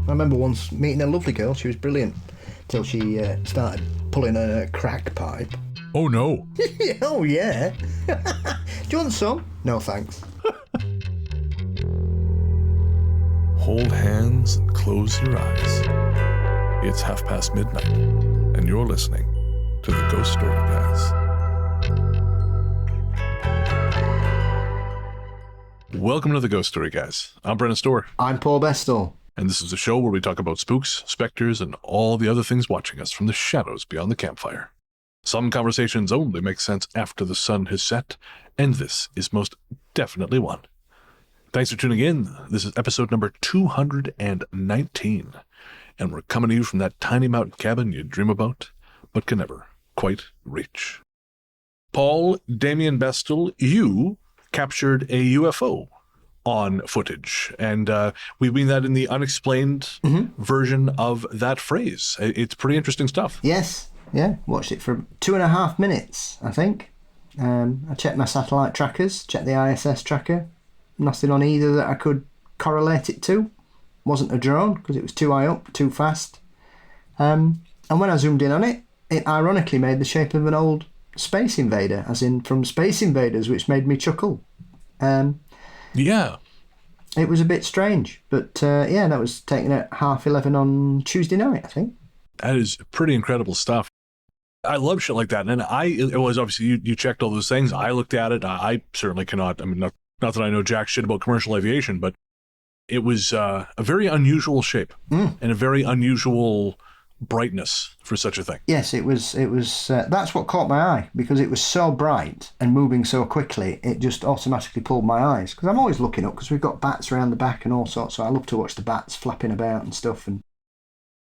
I remember once meeting a lovely girl. She was brilliant till she started pulling a crack pipe. Oh no. Oh yeah. Do you want some? No thanks. Hold hands and close your eyes. It's midnight, and you're listening to the Ghost Story Guys. Welcome to the Ghost Story Guys. I'm Brennan Storr. I'm Paul Bestall. And this is a show where we talk about spooks, specters, and all the other things watching us from the shadows beyond the campfire. Some conversations only make sense after the sun has set, and this is most definitely one. Thanks for tuning in. This is episode number 219, and we're coming to you from that tiny mountain cabin you dream about, but can never quite reach. Paul Damien Bestall, you captured a UFO on footage, and we mean that in the unexplained version of that phrase. It's pretty interesting stuff. Yes, yeah, watched it for 2.5 minutes, I think. I checked my satellite trackers, checked the ISS tracker, nothing on either that I could correlate it to. Wasn't a drone, because it was too high up, too fast. And when I zoomed in on it, it ironically made the shape of an old Space Invader, as in from Space Invaders, which made me chuckle. Yeah. It was a bit strange, but yeah, that was taken at 11:30 on Tuesday night, I think. That is pretty incredible stuff. I love shit like that. And it was obviously, you checked all those things. I looked at it. I certainly cannot, I mean, not that I know jack shit about commercial aviation, but it was a very unusual shape and a very unusual brightness for such a thing. Yes, it was. That's what caught my eye, because it was so bright and moving so quickly. It just automatically pulled my eyes, because I'm always looking up, because we've got bats around the back and all sorts. So I love to watch the bats flapping about and stuff. And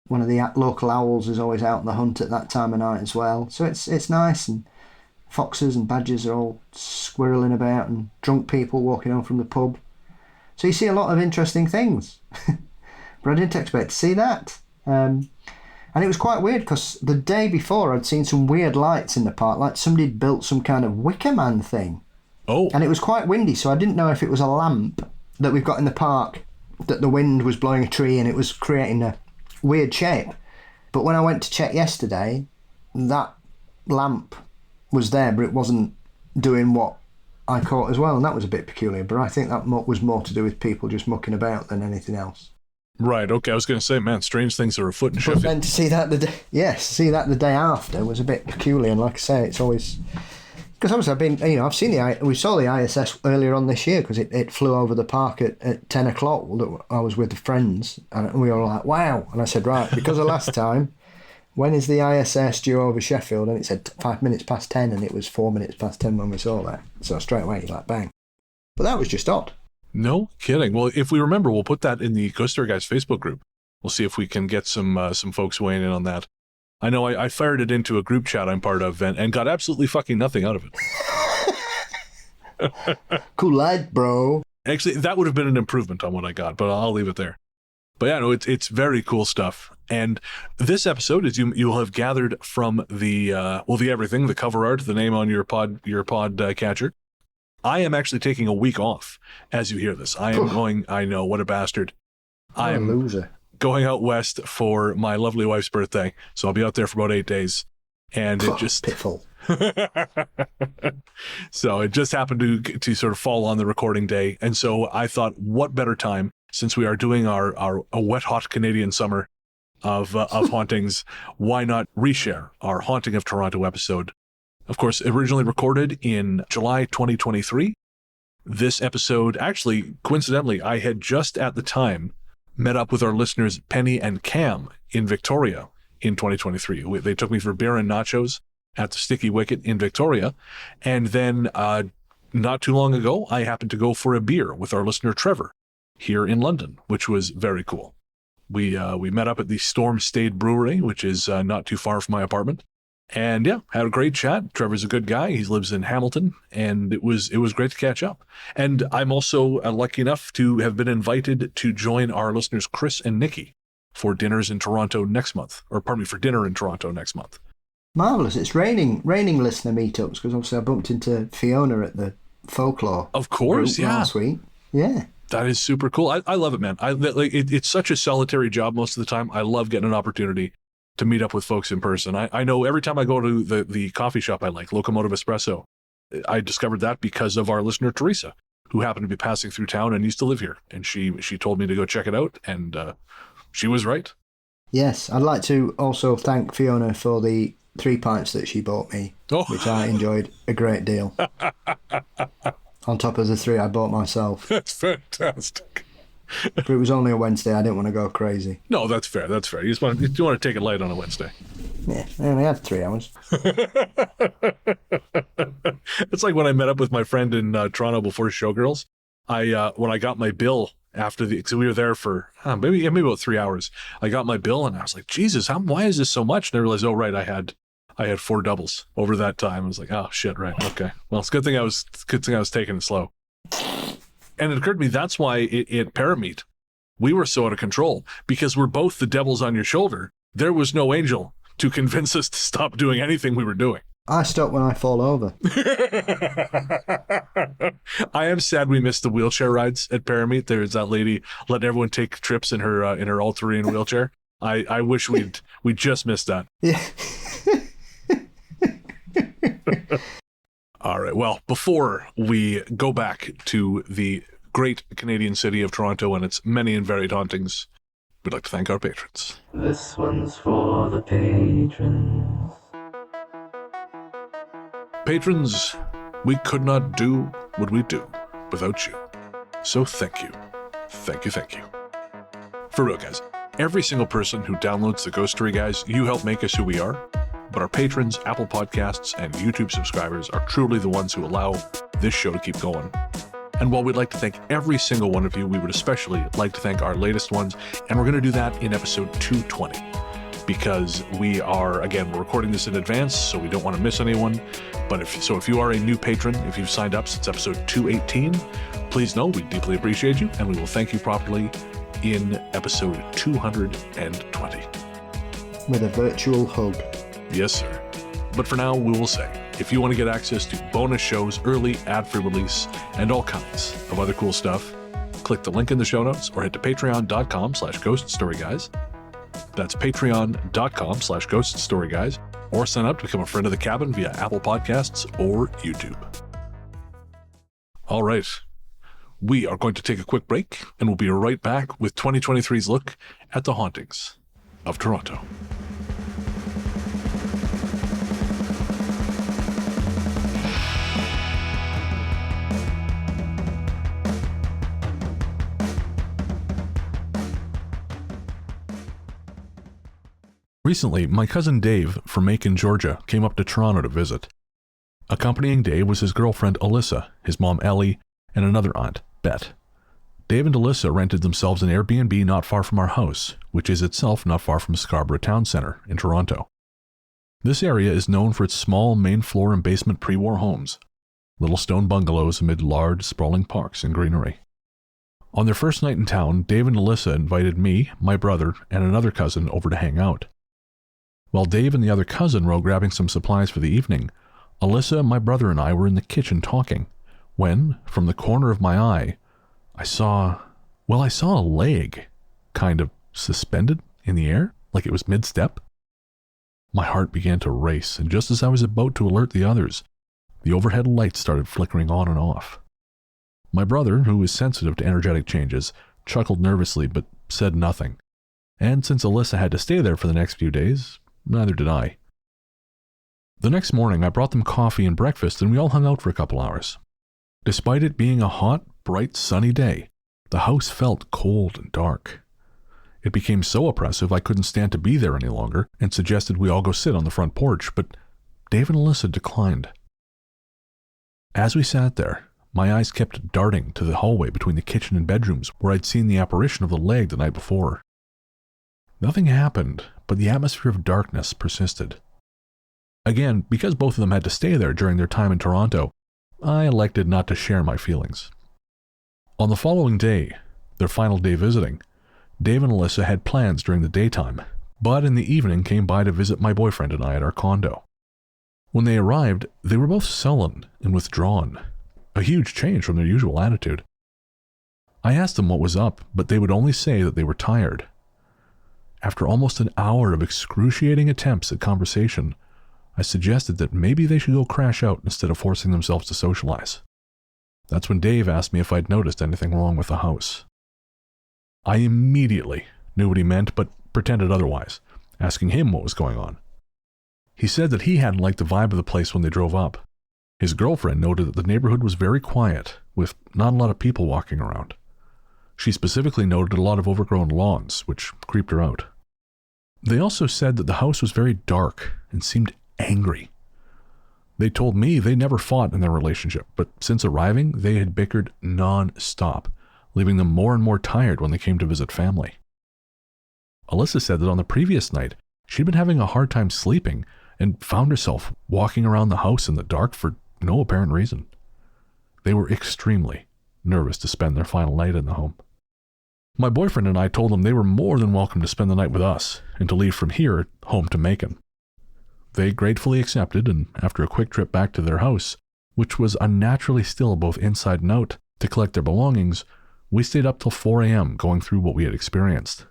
one of the local owls is always out on the hunt at that time of night as well. So it's nice. And foxes and badgers are all squirreling about, and drunk people walking home from the pub. So you see a lot of interesting things. But I didn't expect to see that. And it was quite weird, because the day before I'd seen some weird lights in the park, like somebody had built some kind of Wicker Man thing. Oh. And it was quite windy, so I didn't know if it was a lamp that we've got in the park, that the wind was blowing a tree and it was creating a weird shape. But when I went to check yesterday, that lamp was there, but it wasn't doing what I caught as well, and that was a bit peculiar. But I think that was more to do with people just mucking about than anything else. Right, okay, I was going to say, man, strange things are afoot in Sheffield. But then to see that the day after was a bit peculiar, and like I say, it's always... Because obviously I've seen we saw the ISS earlier on this year, because it flew over the park at 10 o'clock. I was with the friends, and we were like, wow. And I said, right, because of last time, when is the ISS due over Sheffield? And it said 5 minutes past 10, and it was 4 minutes past 10 when we saw that. So straight away, like, bang. But that was just odd. No kidding. Well, if we remember, we'll put that in the Ghost Story Guys Facebook group. We'll see if we can get some folks weighing in on that. I know I fired it into a group chat I'm part of and got absolutely fucking nothing out of it. Cool light, bro. Actually, that would have been an improvement on what I got, but I'll leave it there. But yeah, no, it's very cool stuff. And this episode, as you'll have gathered from the everything, the cover art, the name on your pod catcher, I am actually taking a week off as you hear this. I am going, I know, what a bastard. I am a loser. Going out west for my lovely wife's birthday. So I'll be out there for about 8 days. And it just... Piffle. So it just happened to sort of fall on the recording day. And so I thought, what better time, since we are doing a wet, hot Canadian summer of hauntings, why not reshare our Haunting of Toronto episode? Of course, originally recorded in July 2023. This episode, actually, coincidentally, I had just at the time met up with our listeners Penny and Cam in Victoria in 2023. They took me for beer and nachos at the Sticky Wicket in Victoria. And then not too long ago, I happened to go for a beer with our listener Trevor here in London, which was very cool. We met up at the Storm Stayed Brewery, which is not too far from my apartment. And yeah, had a great chat. Trevor's a good guy. He lives in Hamilton, and it was great to catch up. And I'm also lucky enough to have been invited to join our listeners Chris and Nikki for dinners in Toronto next month, or pardon me, for dinner in Toronto next month. Marvellous. It's raining listener meetups, because obviously I bumped into Fiona at the folklore. Of course, yeah. Last week. Yeah. That is super cool. I love it, man. It's such a solitary job most of the time. I love getting an opportunity to meet up with folks in person. I know every time I go to the coffee shop I like, Locomotive Espresso, I discovered that because of our listener, Teresa, who happened to be passing through town and used to live here. And she told me to go check it out, and she was right. Yes, I'd like to also thank Fiona for the 3 pints that she bought me, which I enjoyed a great deal. On top of the 3 I bought myself. That's fantastic. But it was only a Wednesday. I didn't want to go crazy. No, that's fair. That's fair. You want to take it light on a Wednesday. Yeah, I only had 3 hours. It's like when I met up with my friend in Toronto before Showgirls. When I got my bill after because we were there for maybe about 3 hours. I got my bill and I was like, Jesus, why is this so much? And I realized, oh right, I had 4 doubles over that time. I was like, oh shit, right, okay. Well, it's a good thing I was taking it slow. And it occurred to me that's why at Parameet we were so out of control, because we're both the devils on your shoulder. There was no angel to convince us to stop doing anything we were doing. I stop when I fall over. I am sad we missed the wheelchair rides at Parameet. There's that lady letting everyone take trips in her all-terrain wheelchair. I wish we just missed that. Yeah. All right. Well, before we go back to the great Canadian city of Toronto and its many and varied hauntings, we'd like to thank our patrons. This one's for the patrons. Patrons, we could not do what we do without you. So thank you. Thank you, thank you. For real, guys. Every single person who downloads the Ghost Story Guys, you help make us who we are. But our patrons, Apple Podcasts, and YouTube subscribers are truly the ones who allow this show to keep going. And while we'd like to thank every single one of you, we would especially like to thank our latest ones, and we're going to do that in episode 220. Because we're recording this in advance, so we don't want to miss anyone. But if you are a new patron, if you've signed up since episode 218, please know we deeply appreciate you, and we will thank you properly in episode 220. With a virtual hug. Yes, sir. But for now, we will say, if you want to get access to bonus shows, early ad-free release, and all kinds of other cool stuff, click the link in the show notes or head to patreon.com/ghoststoryguys. That's patreon.com/ghoststoryguys, or sign up to become a friend of the cabin via Apple Podcasts or YouTube. All right. We are going to take a quick break, and we'll be right back with 2023's look at the hauntings of Toronto. Recently, my cousin Dave from Macon, Georgia, came up to Toronto to visit. Accompanying Dave was his girlfriend Alyssa, his mom Ellie, and another aunt, Bet. Dave and Alyssa rented themselves an Airbnb not far from our house, which is itself not far from Scarborough Town Centre in Toronto. This area is known for its small main floor and basement pre-war homes, little stone bungalows amid large, sprawling parks and greenery. On their first night in town, Dave and Alyssa invited me, my brother, and another cousin over to hang out. While Dave and the other cousin were grabbing some supplies for the evening, Alyssa, my brother, and I were in the kitchen talking, when, from the corner of my eye, I saw a leg, kind of suspended in the air, like it was mid-step. My heart began to race, and just as I was about to alert the others, the overhead lights started flickering on and off. My brother, who was sensitive to energetic changes, chuckled nervously but said nothing. And since Alyssa had to stay there for the next few days, neither did I. The next morning, I brought them coffee and breakfast, and we all hung out for a couple hours. Despite it being a hot, bright, sunny day, the house felt cold and dark. It became so oppressive I couldn't stand to be there any longer and suggested we all go sit on the front porch, but Dave and Alyssa declined. As we sat there, my eyes kept darting to the hallway between the kitchen and bedrooms where I'd seen the apparition of the leg the night before. Nothing happened, but the atmosphere of darkness persisted. Again, because both of them had to stay there during their time in Toronto, I elected not to share my feelings. On the following day, their final day visiting, Dave and Alyssa had plans during the daytime, but in the evening came by to visit my boyfriend and I at our condo. When they arrived, they were both sullen and withdrawn, a huge change from their usual attitude. I asked them what was up, but they would only say that they were tired. After almost an hour of excruciating attempts at conversation, I suggested that maybe they should go crash out instead of forcing themselves to socialize. That's when Dave asked me if I'd noticed anything wrong with the house. I immediately knew what he meant, but pretended otherwise, asking him what was going on. He said that he hadn't liked the vibe of the place when they drove up. His girlfriend noted that the neighborhood was very quiet, with not a lot of people walking around. She specifically noted a lot of overgrown lawns, which creeped her out. They also said that the house was very dark and seemed angry. They told me they never fought in their relationship, but since arriving, they had bickered non-stop, leaving them more and more tired when they came to visit family. Alyssa said that on the previous night, she'd been having a hard time sleeping and found herself walking around the house in the dark for no apparent reason. They were extremely nervous to spend their final night in the home. My boyfriend and I told them they were more than welcome to spend the night with us and to leave from here home to Macon. They gratefully accepted, and after a quick trip back to their house, which was unnaturally still both inside and out, to collect their belongings, we stayed up till 4 a.m. going through what we had experienced.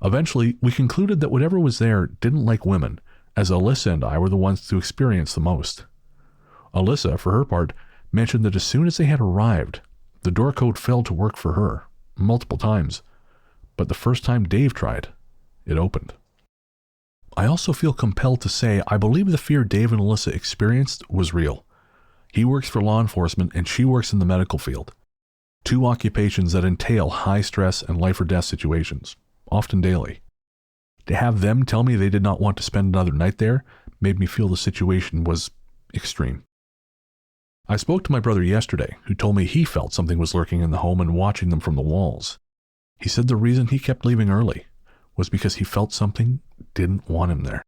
Eventually, we concluded that whatever was there didn't like women, as Alyssa and I were the ones to experience the most. Alyssa, for her part, mentioned that as soon as they had arrived, the door code failed to work for her, multiple times, but the first time Dave tried, it opened. I also feel compelled to say I believe the fear Dave and Alyssa experienced was real. He works for law enforcement and she works in the medical field. Two occupations that entail high stress and life or death situations, often daily. To have them tell me they did not want to spend another night there made me feel the situation was extreme. I spoke to my brother yesterday, who told me he felt something was lurking in the home and watching them from the walls. He said the reason he kept leaving early was because he felt something didn't want him there.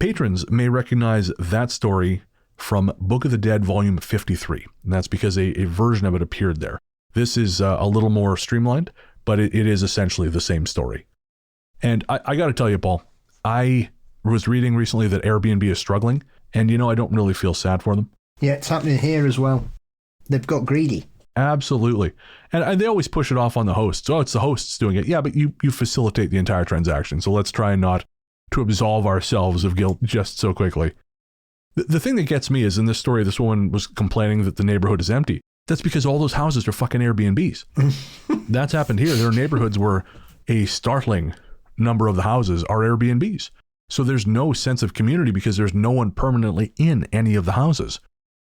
Patrons may recognize that story from Book of the Dead Volume 53, and that's because a version of it appeared there. This is a little more streamlined, but it is essentially the same story. And I got to tell you, Paul, I was reading recently that Airbnb is struggling, and I don't really feel sad for them. Yeah, it's happening here as well. They've got greedy. Absolutely. And they always push it off on the hosts. Oh, it's the hosts doing it. Yeah, but you facilitate the entire transaction. So let's try not to absolve ourselves of guilt just so quickly. The thing that gets me is in this story, this woman was complaining that the neighborhood is empty. That's because all those houses are fucking Airbnbs. That's happened here. There are neighborhoods where a startling number of the houses are Airbnbs. So there's no sense of community because there's no one permanently in any of the houses.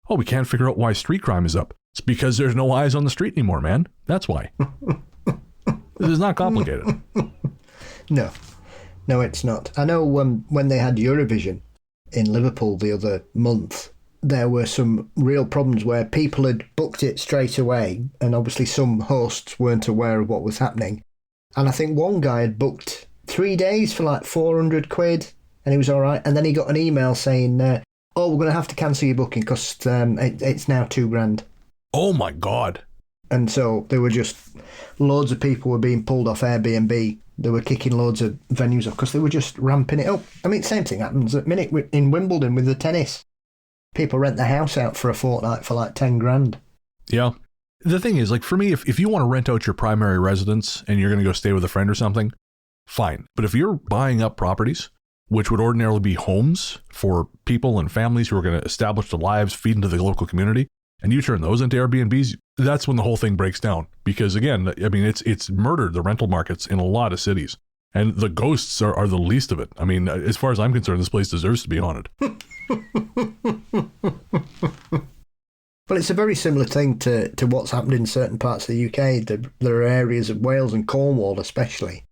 Oh, we can't figure out why street crime is up. It's because there's no eyes on the street anymore, man. That's why. This is not complicated. No, it's not. I know when they had Eurovision in Liverpool the other month, there were some real problems where people had booked it straight away, and obviously some hosts weren't aware of what was happening. And I think one guy had booked 3 days for like 400 quid, and he was all right. And then he got an email saying, we're going to have to cancel your booking because it's now $2,000. Oh my God. And so there were just loads of people were being pulled off Airbnb. They were kicking loads of venues off because they were just ramping it up. I mean, same thing happens at minute in Wimbledon with the tennis. People rent the house out for a fortnight for like 10 grand. Yeah. The thing is, like for me, if you want to rent out your primary residence and you're going to go stay with a friend or something, fine. But if you're buying up properties, which would ordinarily be homes for people and families who are going to establish their lives, feed into the local community, and you turn those into Airbnbs, that's when the whole thing breaks down. Because again, I mean, it's murdered the rental markets in a lot of cities. And the ghosts are the least of it. I mean, as far as I'm concerned, this place deserves to be haunted. Well, it's a very similar thing to what's happened in certain parts of the UK. There are areas of Wales and Cornwall especially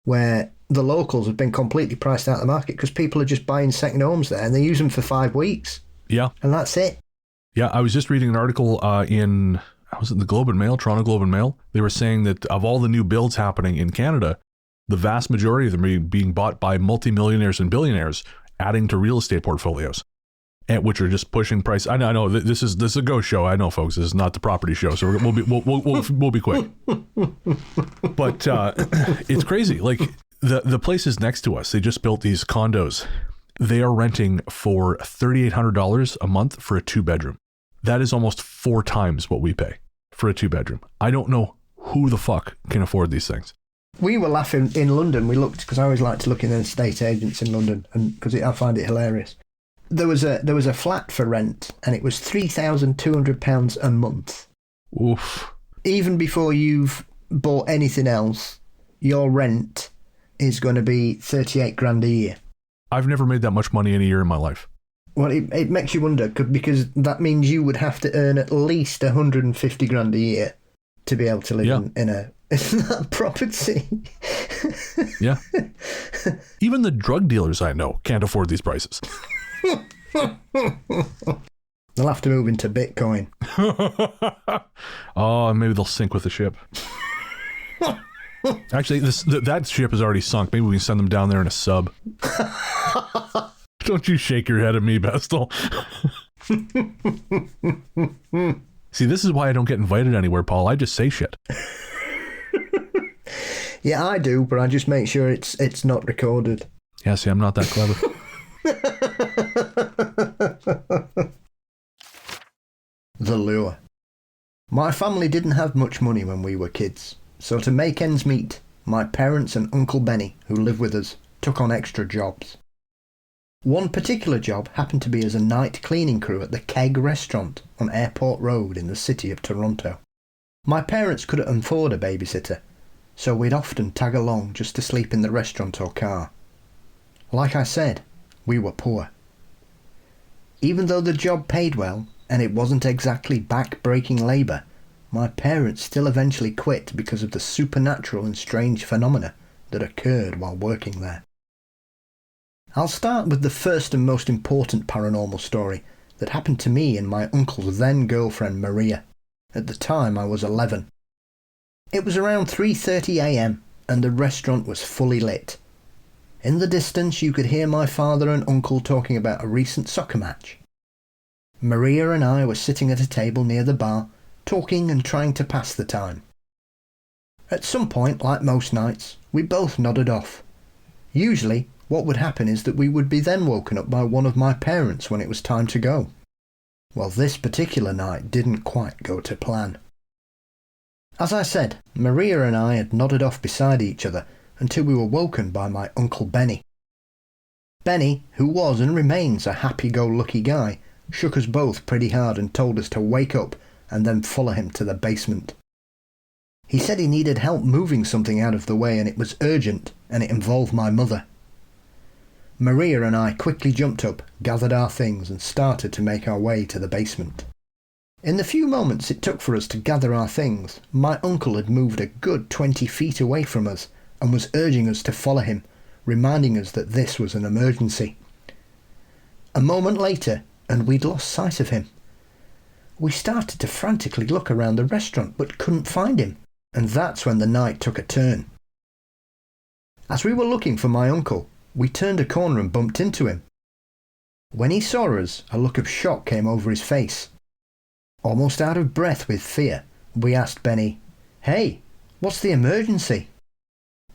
where the locals have been completely priced out of the market because people are just buying second homes there and they use them for 5 weeks. Yeah. And that's it. Yeah, I was just reading an article in, was it the Globe and Mail, Toronto Globe and Mail? They were saying that of all the new builds happening in Canada, the vast majority of them are being bought by multimillionaires and billionaires, adding to real estate portfolios, and which are just pushing price. I know this is a ghost show. I know, folks, this is not the property show, so we'll be quick. But it's crazy. Like the places next to us, they just built these condos. They are renting for $3,800 a month for a 2-bedroom. That is almost 4 times what we pay for a 2-bedroom. I don't know who the fuck can afford these things. We were laughing in London. We looked, because I always like to look in estate agents in London, and because I find it hilarious. There was a flat for rent, and it was £3,200 a month. Oof. Even before you've bought anything else, your rent is going to be 38 grand a year. I've never made that much money in a year in my life. Well, it makes you wonder, because that means you would have to earn at least 150 grand a year to be able to live in that property. Yeah. Even the drug dealers I know can't afford these prices. They'll have to move into Bitcoin. Oh, maybe they'll sink with the ship. Actually, that ship is already sunk. Maybe we can send them down there in a sub. Don't you shake your head at me, Bestel. See, this is why I don't get invited anywhere, Paul. I just say shit. Yeah, I do, but I just make sure it's not recorded. Yeah, see, I'm not that clever. The lure. My family didn't have much money when we were kids, so to make ends meet, my parents and Uncle Benny, who live with us, took on extra jobs. One particular job happened to be as a night cleaning crew at the Keg restaurant on Airport Road in the city of Toronto. My parents couldn't afford a babysitter, so we'd often tag along just to sleep in the restaurant or car. Like I said, we were poor. Even though the job paid well, and it wasn't exactly back-breaking labour, my parents still eventually quit because of the supernatural and strange phenomena that occurred while working there. I'll start with the first and most important paranormal story that happened to me and my uncle's then girlfriend Maria. At the time I was 11. It was around 3:30 a.m. and the restaurant was fully lit. In the distance you could hear my father and uncle talking about a recent soccer match. Maria and I were sitting at a table near the bar, talking and trying to pass the time. At some point, like most nights, we both nodded off. Usually, what would happen is that we would be then woken up by one of my parents when it was time to go. Well, this particular night didn't quite go to plan. As I said, Maria and I had nodded off beside each other until we were woken by my Uncle Benny. Benny, who was and remains a happy-go-lucky guy, shook us both pretty hard and told us to wake up and then follow him to the basement. He said he needed help moving something out of the way and it was urgent and it involved my mother. Maria and I quickly jumped up, gathered our things and started to make our way to the basement. In the few moments it took for us to gather our things, my uncle had moved a good 20 feet away from us and was urging us to follow him, reminding us that this was an emergency. A moment later, and we'd lost sight of him. We started to frantically look around the restaurant but couldn't find him, and that's when the night took a turn. As we were looking for my uncle, we turned a corner and bumped into him. When he saw us, a look of shock came over his face. Almost out of breath with fear, we asked Benny, "Hey, what's the emergency?"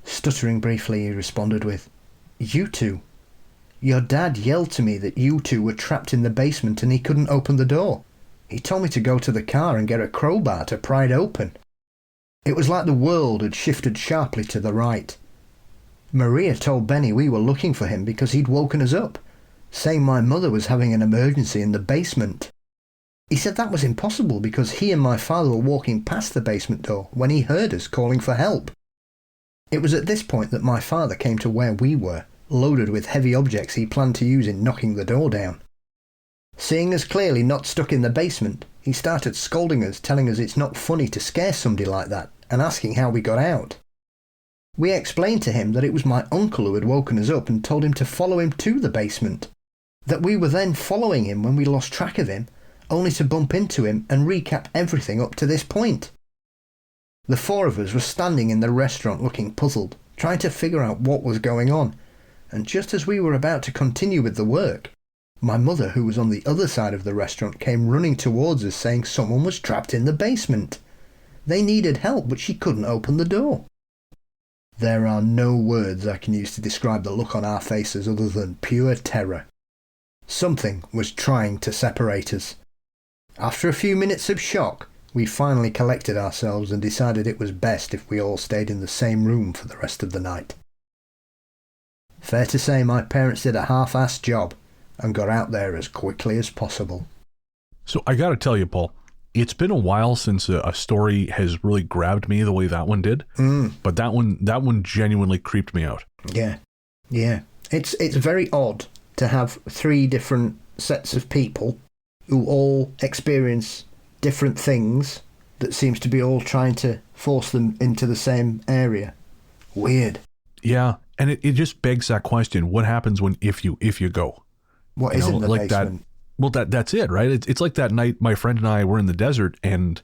Stuttering briefly, he responded with, "You two. Your dad yelled to me that you two were trapped in the basement and he couldn't open the door. He told me to go to the car and get a crowbar to pry it open." It was like the world had shifted sharply to the right. Maria told Benny we were looking for him because he'd woken us up, saying my mother was having an emergency in the basement. He said that was impossible because he and my father were walking past the basement door when he heard us calling for help. It was at this point that my father came to where we were, loaded with heavy objects he planned to use in knocking the door down. Seeing us clearly not stuck in the basement, he started scolding us, telling us it's not funny to scare somebody like that, and asking how we got out. We explained to him that it was my uncle who had woken us up and told him to follow him to the basement, that we were then following him when we lost track of him, only to bump into him and recap everything up to this point. The four of us were standing in the restaurant looking puzzled, trying to figure out what was going on, and just as we were about to continue with the work, my mother, who was on the other side of the restaurant, came running towards us saying someone was trapped in the basement. They needed help, but she couldn't open the door. There are no words I can use to describe the look on our faces other than pure terror. Something was trying to separate us. After a few minutes of shock, we finally collected ourselves and decided it was best if we all stayed in the same room for the rest of the night. Fair to say my parents did a half-assed job and got out there as quickly as possible. So I got to tell you, Paul, it's been a while since a story has really grabbed me the way that one did. But that one genuinely creeped me out. Yeah. It's very odd to have 3 different sets of people who all experience different things that seems to be all trying to force them into the same area. Weird. Yeah, and it just begs that question: what happens if you go? What is in the like basement? That's it, right? It's like that night my friend and I were in the desert, and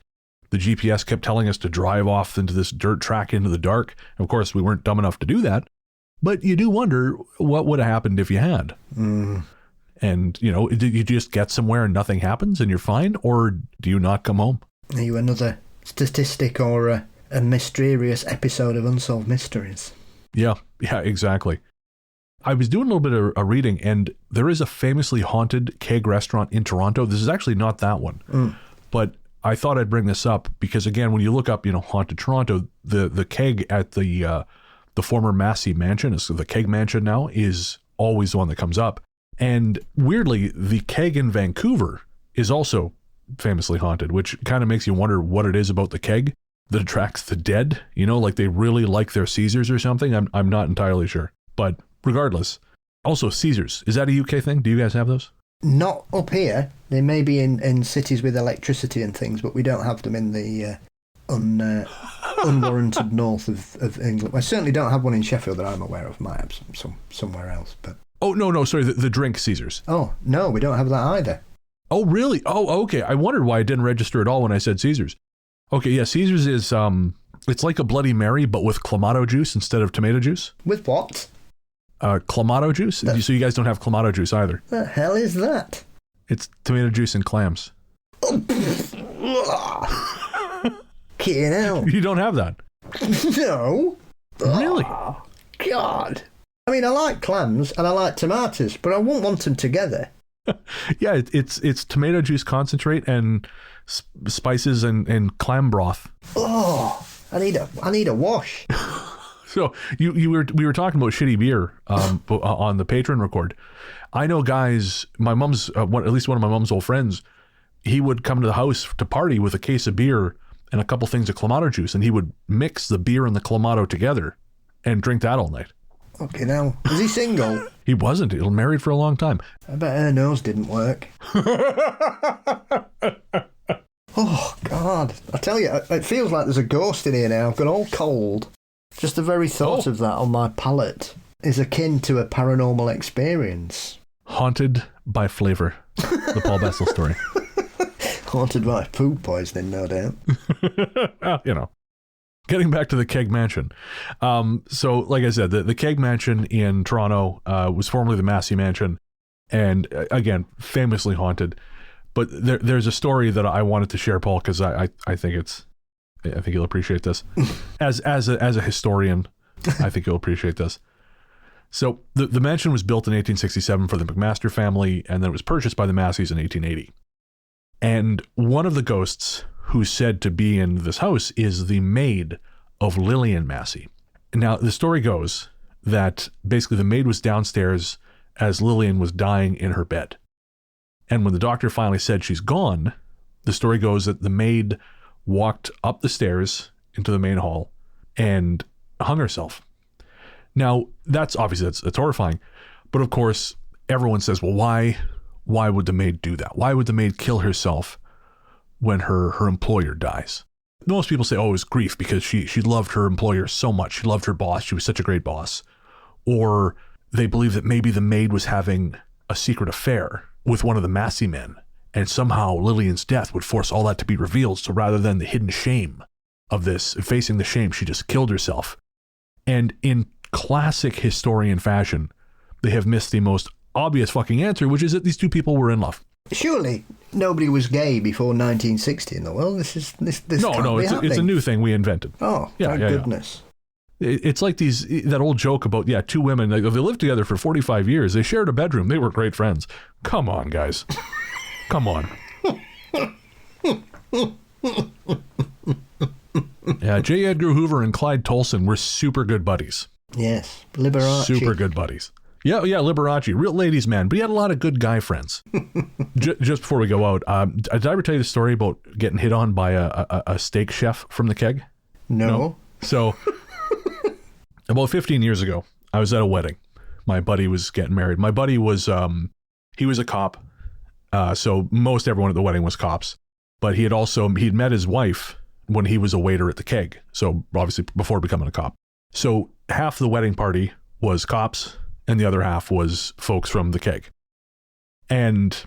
the GPS kept telling us to drive off into this dirt track into the dark. Of course, we weren't dumb enough to do that, but you do wonder what would have happened if you had. And, did you just get somewhere and nothing happens and you're fine? Or do you not come home? Are you another statistic or a mysterious episode of Unsolved Mysteries? Yeah, exactly. I was doing a little bit of a reading, and there is a famously haunted keg restaurant in Toronto. This is actually not that one. But I thought I'd bring this up because, again, when you look up, haunted Toronto, the keg at the former Massey Mansion, is the Keg Mansion now, is always the one that comes up. And weirdly, the keg in Vancouver is also famously haunted, which kind of makes you wonder what it is about the keg that attracts the dead. Like they really like their Caesars or something. I'm not entirely sure. But regardless, also Caesars, is that a UK thing? Do you guys have those? Not up here. They may be in cities with electricity and things, but we don't have them in the unwarranted north of England. I certainly don't have one in Sheffield that I'm aware of. Might have somewhere else, but... Oh, no, sorry, the drink Caesars. Oh, no, we don't have that either. Oh, really? Oh, okay. I wondered why I didn't register at all when I said Caesars. Okay, yeah, Caesars is, it's like a Bloody Mary, but with Clamato juice instead of tomato juice. With what? Clamato juice? So you guys don't have Clamato juice either. The hell is that? It's tomato juice and clams. Kidding out. You don't have that? No. Really? Oh, God. I mean, I like clams and I like tomatoes, but I wouldn't want them together. Yeah, it's tomato juice concentrate and spices and clam broth. Oh, I need a wash. So we were talking about shitty beer on the Patron record. I know guys. My mom's at least one of my mom's old friends. He would come to the house to party with a case of beer and a couple things of Clamato juice, and he would mix the beer and the Clamato together and drink that all night. Okay, now, was he single? He wasn't. He was married for a long time. I bet her nose didn't work. Oh, God. I tell you, it feels like there's a ghost in here now. I've got all cold. Just the very thought of that on my palate is akin to a paranormal experience. Haunted by flavor. The Paul Bessel story. Haunted by food poisoning, no doubt. Well, getting back to the Keg Mansion. So, like I said, the Keg Mansion in Toronto was formerly the Massey Mansion, and again, famously haunted. But there's a story that I wanted to share, Paul, because I think you'll appreciate this. As a historian, I think you'll appreciate this. So the mansion was built in 1867 for the McMaster family, and then it was purchased by the Masseys in 1880. And one of the ghosts who's said to be in this house is the maid of Lillian Massey. Now, the story goes that basically the maid was downstairs as Lillian was dying in her bed. And when the doctor finally said she's gone, the story goes that the maid walked up the stairs into the main hall and hung herself. Now, that's horrifying. But of course, everyone says, well, why would the maid do that? Why would the maid kill herself when her employer dies? Most people say, oh, it was grief because she loved her employer so much. She loved her boss. She was such a great boss. Or they believe that maybe the maid was having a secret affair with one of the Massey men, and somehow Lillian's death would force all that to be revealed. So rather than the hidden shame of this, facing the shame, she just killed herself. And in classic historian fashion, they have missed the most obvious fucking answer, which is that these two people were in love. Surely nobody was gay before 1960 in the world. This No, it's a new thing we invented. Oh, thank goodness. Yeah. It's like that old joke about, two women, they lived together for 45 years. They shared a bedroom. They were great friends. Come on, guys. Come on. Yeah, J. Edgar Hoover and Clyde Tolson were super good buddies. Yes, Liberace. Super good buddies. Yeah, Liberace, real ladies' man, but he had a lot of good guy friends. Just before we go out, did I ever tell you the story about getting hit on by a steak chef from the keg? No. So, about 15 years ago, I was at a wedding. My buddy was getting married. My buddy was, he was a cop. So most everyone at the wedding was cops. But he'd met his wife when he was a waiter at the keg. So obviously before becoming a cop. So half the wedding party was cops and the other half was folks from the keg. And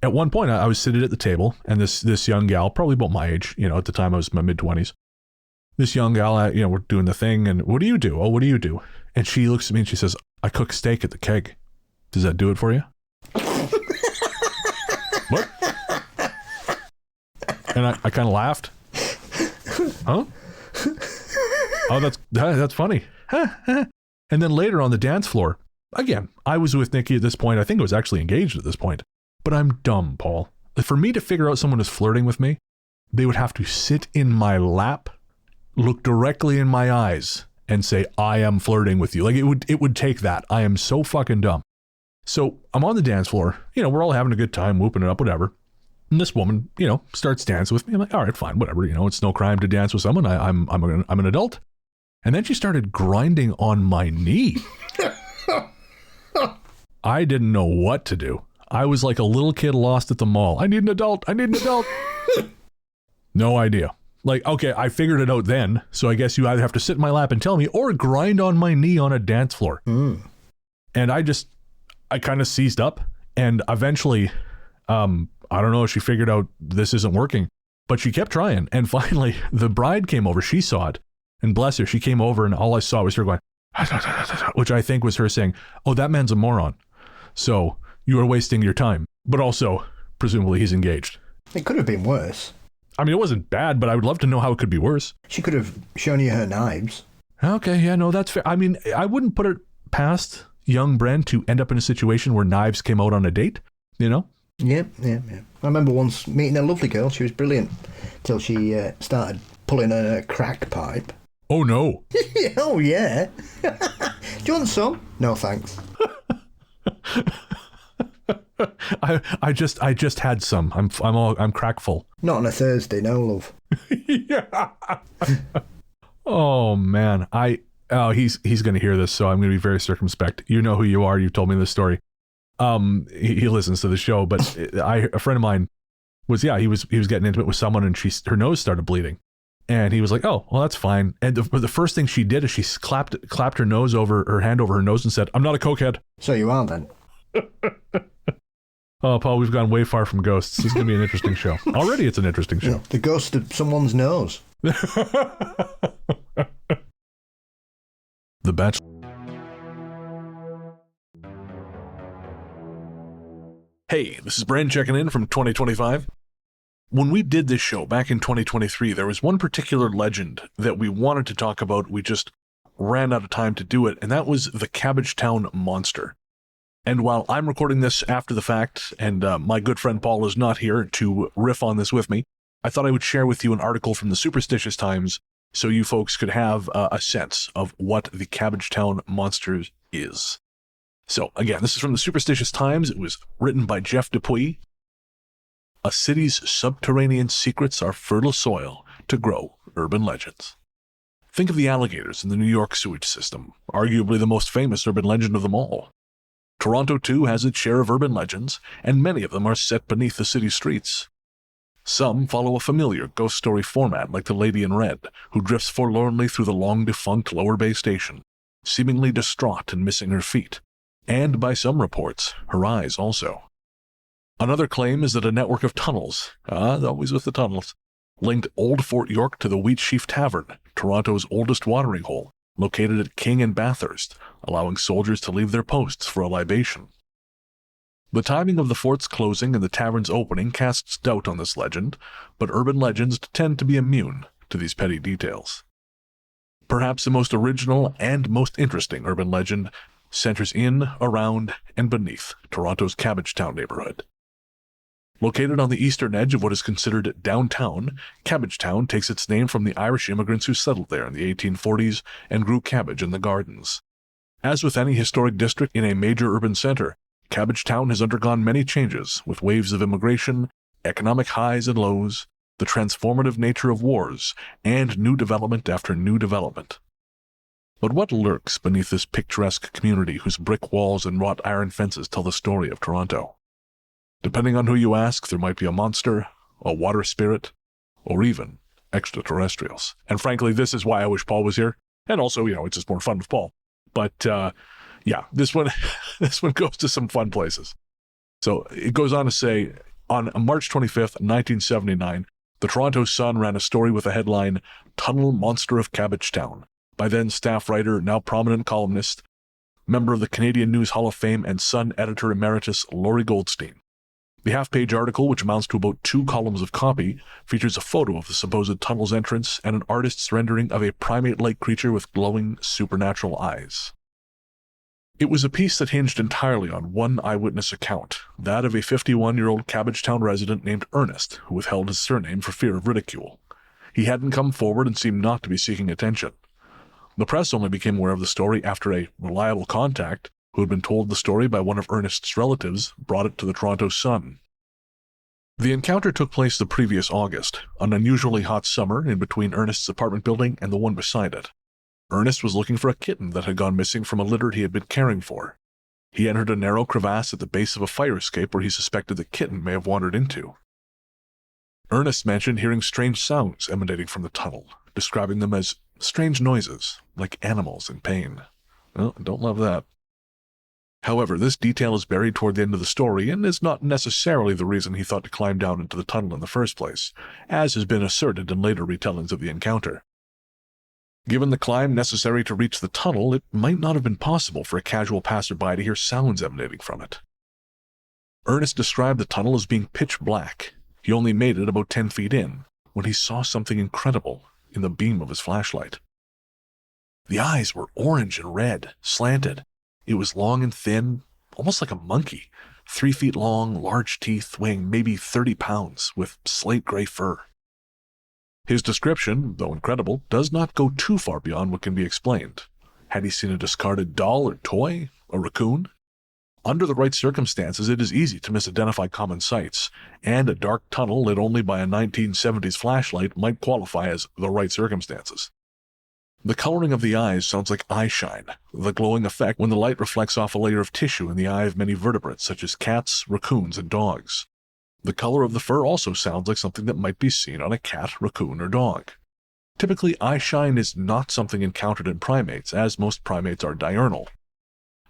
at one point I was sitting at the table and this young gal, probably about my age, at the time I was in my mid-20s. This young gal, we're doing the thing and what do you do? Oh, what do you do? And she looks at me and she says, I cook steak at the keg. Does that do it for you? What? And I kind of laughed. Huh? Oh, that's funny. And then later on the dance floor, again, I was with Nikki at this point. I think I was actually engaged at this point. But I'm dumb, Paul. For me to figure out someone is flirting with me, they would have to sit in my lap, look directly in my eyes, and say, I am flirting with you. Like it would take that. I am so fucking dumb. So I'm on the dance floor, we're all having a good time, whooping it up, whatever. And this woman, starts dancing with me. I'm like, all right, fine, whatever. It's no crime to dance with someone. I'm an adult. And then she started grinding on my knee. I didn't know what to do. I was like a little kid lost at the mall. I need an adult. No idea. Like, okay, I figured it out then. So I guess you either have to sit in my lap and tell me or grind on my knee on a dance floor. And I kind of seized up and eventually, I don't know if she figured out this isn't working, but she kept trying. And finally the bride came over. She saw it and bless her. She came over and all I saw was her going, which I think was her saying, oh, that man's a moron. So you are wasting your time, but also presumably he's engaged. It could have been worse. I mean, it wasn't bad, but I would love to know how it could be worse. She could have shown you her knives. Okay. Yeah, no, that's fair. I mean, I wouldn't put it past young Bren to end up in a situation where knives came out on a date, Yeah. I remember once meeting a lovely girl. She was brilliant till she started pulling a crack pipe. Oh, no. Oh, yeah. Do you want some? No, thanks. I just had some. I'm crack full. Not on a Thursday, no, love. Yeah. Oh, man. He's going to hear this, so I'm going to be very circumspect. You know who you are. You've told me this story. He listens to the show, but a friend of mine was getting intimate with someone and her nose started bleeding. And he was like, oh, well, that's fine. And the first thing she did is she clapped her nose over her hand over her nose and said, I'm not a cokehead. So you are then. Oh, Paul, we've gone way far from ghosts. This is going to be an interesting show. Already it's an interesting show. Yeah, the ghost of someone's nose. The Bachelor. Hey, this is Bren checking in from 2025. When we did this show back in 2023, there was one particular legend that we wanted to talk about. We just ran out of time to do it, and that was the Cabbage Town monster. And while I'm recording this after the fact, and my good friend Paul is not here to riff on this with me, I thought I would share with you an article from the Superstitious Times so you folks could have a sense of what the Cabbage Town monster is. So, again, this is from the Superstitious Times. It was written by Jeff Dupuy. A city's subterranean secrets are fertile soil to grow urban legends. Think of the alligators in the New York sewage system, arguably the most famous urban legend of them all. Toronto, too, has its share of urban legends, and many of them are set beneath the city streets. Some follow a familiar ghost story format like the Lady in Red, who drifts forlornly through the long-defunct Lower Bay Station, seemingly distraught and missing her feet, and by some reports, her eyes also. Another claim is that a network of tunnels, always with the tunnels, linked Old Fort York to the Wheatsheaf Tavern, Toronto's oldest watering hole, located at King and Bathurst, allowing soldiers to leave their posts for a libation. The timing of the fort's closing and the tavern's opening casts doubt on this legend, but urban legends tend to be immune to these petty details. Perhaps the most original and most interesting urban legend centers in, around, and beneath Toronto's Cabbage Town neighborhood. Located on the eastern edge of what is considered downtown, Cabbage Town takes its name from the Irish immigrants who settled there in the 1840s and grew cabbage in the gardens. As with any historic district in a major urban center, Cabbage Town has undergone many changes, with waves of immigration, economic highs and lows, the transformative nature of wars, and new development after new development. But what lurks beneath this picturesque community whose brick walls and wrought iron fences tell the story of Toronto? Depending on who you ask, there might be a monster, a water spirit, or even extraterrestrials. And frankly, this is why I wish Paul was here. And also, it's just more fun with Paul. But this one this one goes to some fun places. So it goes on to say, on March 25th, 1979, the Toronto Sun ran a story with the headline, "Tunnel Monster of Cabbage Town," by then staff writer, now prominent columnist, member of the Canadian News Hall of Fame and Sun editor emeritus Laurie Goldstein. The half-page article, which amounts to about 2 columns of copy, features a photo of the supposed tunnel's entrance and an artist's rendering of a primate-like creature with glowing, supernatural eyes. It was a piece that hinged entirely on one eyewitness account, that of a 51-year-old Cabbage Town resident named Ernest, who withheld his surname for fear of ridicule. He hadn't come forward and seemed not to be seeking attention. The press only became aware of the story after a reliable contact, who had been told the story by one of Ernest's relatives, brought it to the Toronto Sun. The encounter took place the previous August, an unusually hot summer in between Ernest's apartment building and the one beside it. Ernest was looking for a kitten that had gone missing from a litter he had been caring for. He entered a narrow crevasse at the base of a fire escape where he suspected the kitten may have wandered into. Ernest mentioned hearing strange sounds emanating from the tunnel, describing them as strange noises, like animals in pain. Well, I don't love that. However, this detail is buried toward the end of the story and is not necessarily the reason he thought to climb down into the tunnel in the first place, as has been asserted in later retellings of the encounter. Given the climb necessary to reach the tunnel, it might not have been possible for a casual passerby to hear sounds emanating from it. Ernest described the tunnel as being pitch black. He only made it about 10 feet in, when he saw something incredible in the beam of his flashlight. The eyes were orange and red, slanted. It was long and thin, almost like a monkey, 3 feet long, large teeth, weighing maybe 30 pounds, with slate gray fur. His description, though incredible, does not go too far beyond what can be explained. Had he seen a discarded doll or toy? A raccoon? Under the right circumstances, it is easy to misidentify common sights, and a dark tunnel lit only by a 1970s flashlight might qualify as the right circumstances. The coloring of the eyes sounds like eye shine, the glowing effect when the light reflects off a layer of tissue in the eye of many vertebrates such as cats, raccoons, and dogs. The color of the fur also sounds like something that might be seen on a cat, raccoon, or dog. Typically, eye shine is not something encountered in primates, as most primates are diurnal.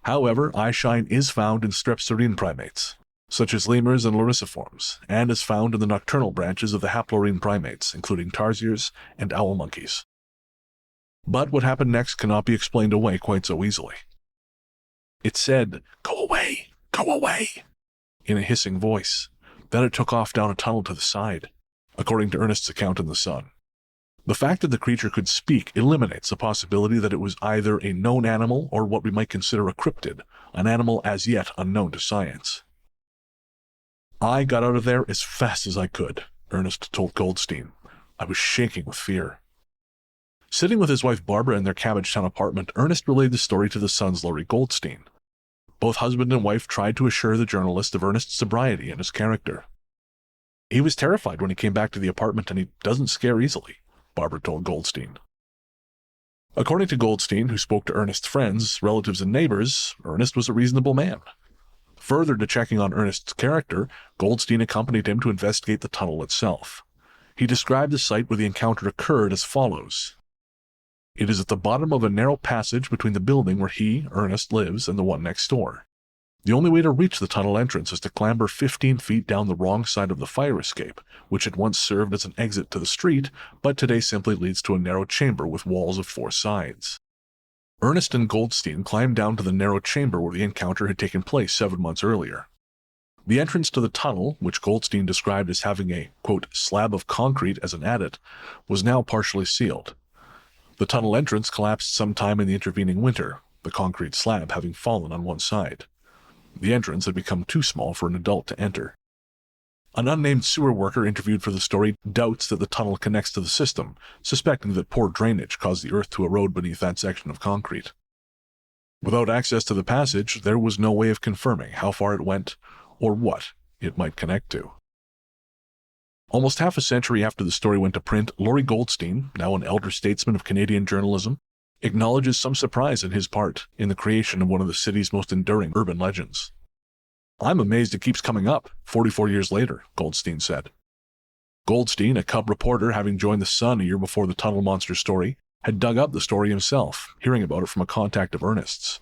However, eye shine is found in strepsirrhine primates, such as lemurs and loriciforms, and is found in the nocturnal branches of the haplorhine primates, including tarsiers and owl monkeys. But what happened next cannot be explained away quite so easily. It said, "Go away! Go away!" in a hissing voice. Then it took off down a tunnel to the side, according to Ernest's account in the Sun. The fact that the creature could speak eliminates the possibility that it was either a known animal or what we might consider a cryptid, an animal as yet unknown to science. "I got out of there as fast as I could," Ernest told Goldstein. "I was shaking with fear." Sitting with his wife Barbara in their Cabbage Town apartment, Ernest relayed the story to the Sun's Laurie Goldstein. Both husband and wife tried to assure the journalist of Ernest's sobriety and his character. "He was terrified when he came back to the apartment, and he doesn't scare easily," Barbara told Goldstein. According to Goldstein, who spoke to Ernest's friends, relatives, and neighbors, Ernest was a reasonable man. Further to checking on Ernest's character, Goldstein accompanied him to investigate the tunnel itself. He described the site where the encounter occurred as follows. "It is at the bottom of a narrow passage between the building where he, Ernest, lives and the one next door. The only way to reach the tunnel entrance is to clamber 15 feet down the wrong side of the fire escape, which had once served as an exit to the street, but today simply leads to a narrow chamber with walls of 4 sides. Ernest and Goldstein climbed down to the narrow chamber where the encounter had taken place 7 months earlier. The entrance to the tunnel, which Goldstein described as having a, quote, slab of concrete as an adit, was now partially sealed. The tunnel entrance collapsed sometime in the intervening winter, the concrete slab having fallen on one side. The entrance had become too small for an adult to enter. An unnamed sewer worker interviewed for the story doubts that the tunnel connects to the system, suspecting that poor drainage caused the earth to erode beneath that section of concrete. Without access to the passage, there was no way of confirming how far it went or what it might connect to. Almost half a century after the story went to print, Laurie Goldstein, now an elder statesman of Canadian journalism, acknowledges some surprise on his part in the creation of one of the city's most enduring urban legends. "I'm amazed it keeps coming up 44 years later," Goldstein said. Goldstein, a cub reporter having joined the Sun a year before the Tunnel Monster story, had dug up the story himself, hearing about it from a contact of Ernest's.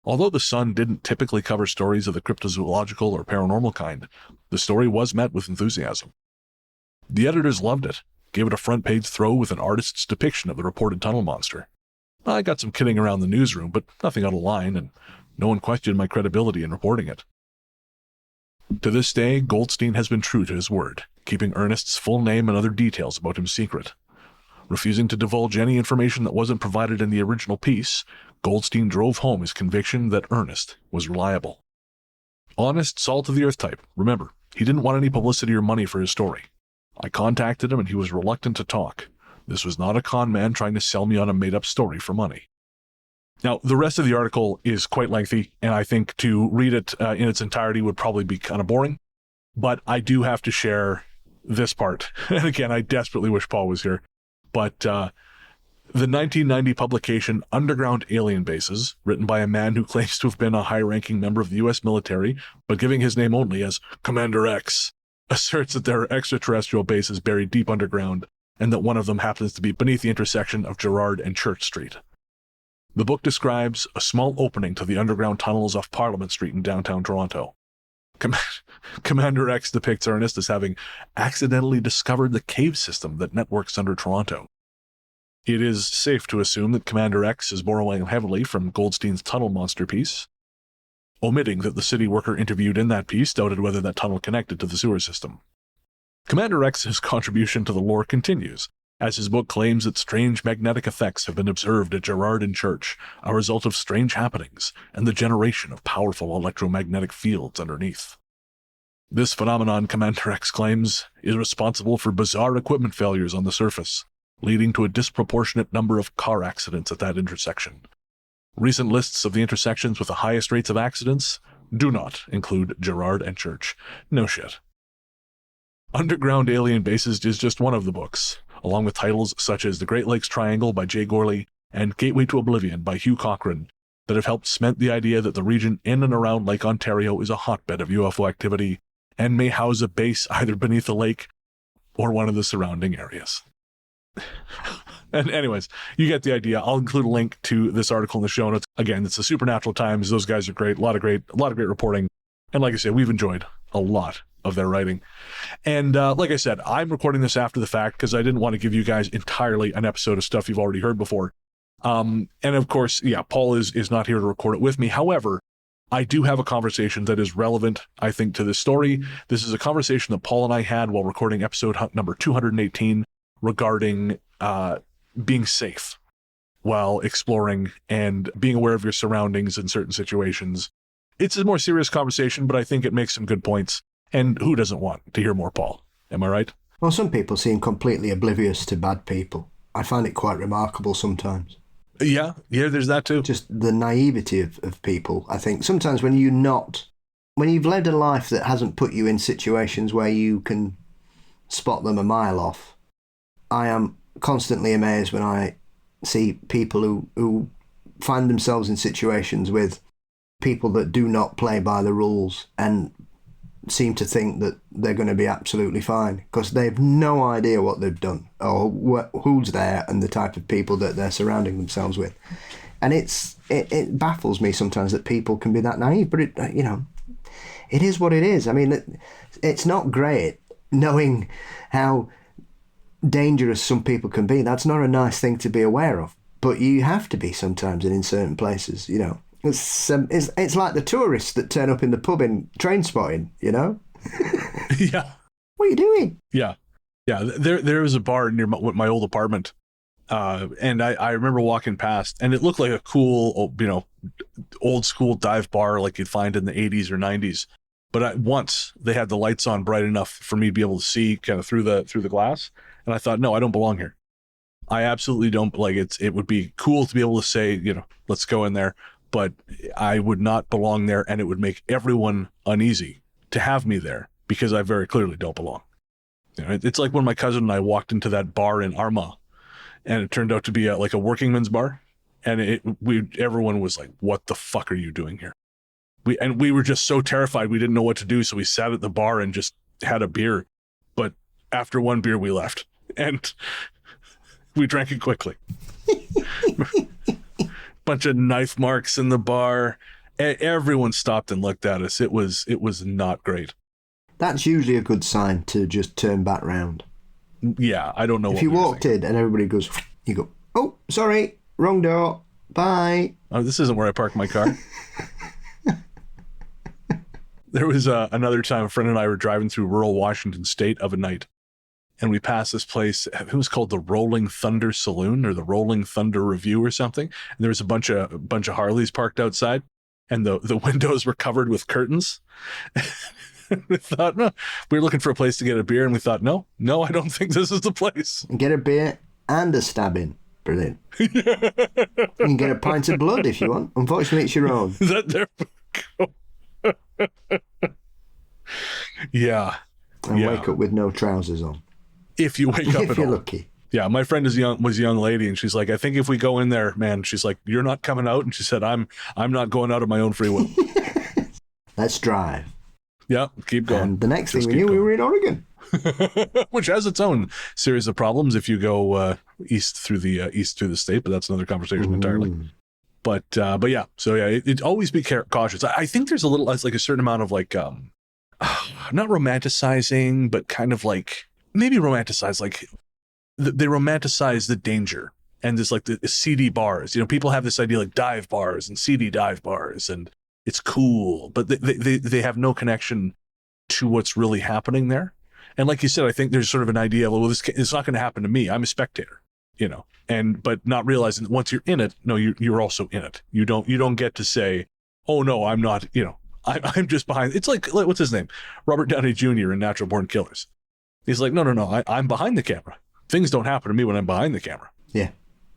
Although the Sun didn't typically cover stories of the cryptozoological or paranormal kind, the story was met with enthusiasm. The editors loved it, gave it a front-page throw with an artist's depiction of the reported tunnel monster. I got some kidding around the newsroom, but nothing out of line, and no one questioned my credibility in reporting it. To this day, Goldstein has been true to his word, keeping Ernest's full name and other details about him secret. Refusing to divulge any information that wasn't provided in the original piece, Goldstein drove home his conviction that Ernest was reliable. Honest, salt-of-the-earth type. Remember, he didn't want any publicity or money for his story. I contacted him and he was reluctant to talk. This was not a con man trying to sell me on a made-up story for money. Now, the rest of the article is quite lengthy, and I think to read it in its entirety would probably be kind of boring, but I do have to share this part. And again, I desperately wish Paul was here. But the 1990 publication Underground Alien Bases, written by a man who claims to have been a high-ranking member of the U.S. military, but giving his name only as Commander X, asserts that there are extraterrestrial bases buried deep underground, and that one of them happens to be beneath the intersection of Gerrard and Church Street. The book describes a small opening to the underground tunnels off Parliament Street in downtown Toronto. Commander X depicts Ernest as having accidentally discovered the cave system that networks under Toronto. It is safe to assume that Commander X is borrowing heavily from Goldstein's Tunnel Monster piece, omitting that the city worker interviewed in that piece doubted whether that tunnel connected to the sewer system. Commander X's contribution to the lore continues, as his book claims that strange magnetic effects have been observed at Gerrard and Church, a result of strange happenings and the generation of powerful electromagnetic fields underneath. This phenomenon, Commander X claims, is responsible for bizarre equipment failures on the surface, leading to a disproportionate number of car accidents at that intersection. Recent lists of the intersections with the highest rates of accidents do not include Gerrard and Church. No shit. Underground Alien Bases is just one of the books, along with titles such as The Great Lakes Triangle by Jay Gorley and Gateway to Oblivion by Hugh Cochran, that have helped cement the idea that the region in and around Lake Ontario is a hotbed of UFO activity and may house a base either beneath the lake or one of the surrounding areas. And anyways, you get the idea. I'll include a link to this article in the show notes. Again, it's the Supernatural Times. Those guys are great. A lot of great reporting. And like I said, we've enjoyed a lot of their writing. And like I said, I'm recording this after the fact because I didn't want to give you guys entirely an episode of stuff you've already heard before. And of course, yeah, Paul is not here to record it with me. However, I do have a conversation that is relevant, I think, to this story. This is a conversation that Paul and I had while recording episode number 218 regarding being safe while exploring and being aware of your surroundings in certain situations. It's a more serious conversation, but I think it makes some good points. And who doesn't want to hear more, Paul? Am I right? Well, some people seem completely oblivious to bad people. I find it quite remarkable sometimes. Yeah, there's that too. Just the naivety of people. I think sometimes when you've led a life that hasn't put you in situations where you can spot them a mile off, I am constantly amazed when I see people who find themselves in situations with people that do not play by the rules and seem to think that they're going to be absolutely fine because they've no idea what they've done or who's there and the type of people that they're surrounding themselves with. And it baffles me sometimes that people can be that naive, but it is what it is. I mean, it's not great knowing how dangerous some people can be. That's not a nice thing to be aware of, but you have to be sometimes in certain places, It's like the tourists that turn up in the pub in Trainspotting, Yeah. What are you doing? Yeah. There was a bar near my old apartment, and I remember walking past, and it looked like a cool, old school dive bar like you'd find in the 80s or 90s. But once they had the lights on bright enough for me to be able to see kind of through the glass, and I thought, no, I don't belong here. I absolutely don't. Like, it would be cool to be able to say, let's go in there, but I would not belong there, and it would make everyone uneasy to have me there because I very clearly don't belong. It's like when my cousin and I walked into that bar in Armagh, and it turned out to be a working men's bar, and everyone was like, "What the fuck are you doing here?" We were just so terrified we didn't know what to do, so we sat at the bar and just had a beer. But after one beer, we left, and we drank it quickly. Bunch of knife marks in the bar. Everyone stopped and looked at us. It was not great. That's usually a good sign to just turn back round. Yeah, I don't know. If you walked in and everybody goes, you go, "Oh, sorry, wrong door, bye." Oh, this isn't where I park my car. There was another time a friend and I were driving through rural Washington State of a night, and we passed this place. It was called the Rolling Thunder Saloon or the Rolling Thunder Review or something. And there was a bunch of Harleys parked outside, and the windows were covered with curtains. We thought, no, we were looking for a place to get a beer, and we thought, no, I don't think this is the place. Get a beer and a stabbing. Brilliant. You can get a pint of blood if you want. Unfortunately, it's your own. Is that there? Yeah. And wake up with no trousers on. If you wake up if at you're all. lucky. Yeah, my friend was a young lady, and she's like, I think if we go in there, man, she's like, you're not coming out, and she said, I'm not going out of my own free will. Let's drive. Yeah, keep going. And the next thing we knew, we were in Oregon. Which has its own series of problems if you go east through the state, but that's another conversation entirely. But yeah, so yeah, it always be cautious. I think there's a certain amount of not romanticizing, but kind of like maybe romanticize, like they romanticize the danger. And there's like the seedy bars, people have this idea like dive bars and seedy dive bars, and it's cool, but they have no connection to what's really happening there. And like you said, I think there's sort of an idea, well, it's not going to happen to me. I'm a spectator, but not realizing that once you're in it, no, you're also in it. You don't get to say, oh no, I'm not, I'm just behind. It's like, what's his name? Robert Downey Jr. in Natural Born Killers. He's like, no, I'm behind the camera. Things don't happen to me when I'm behind the camera. Yeah,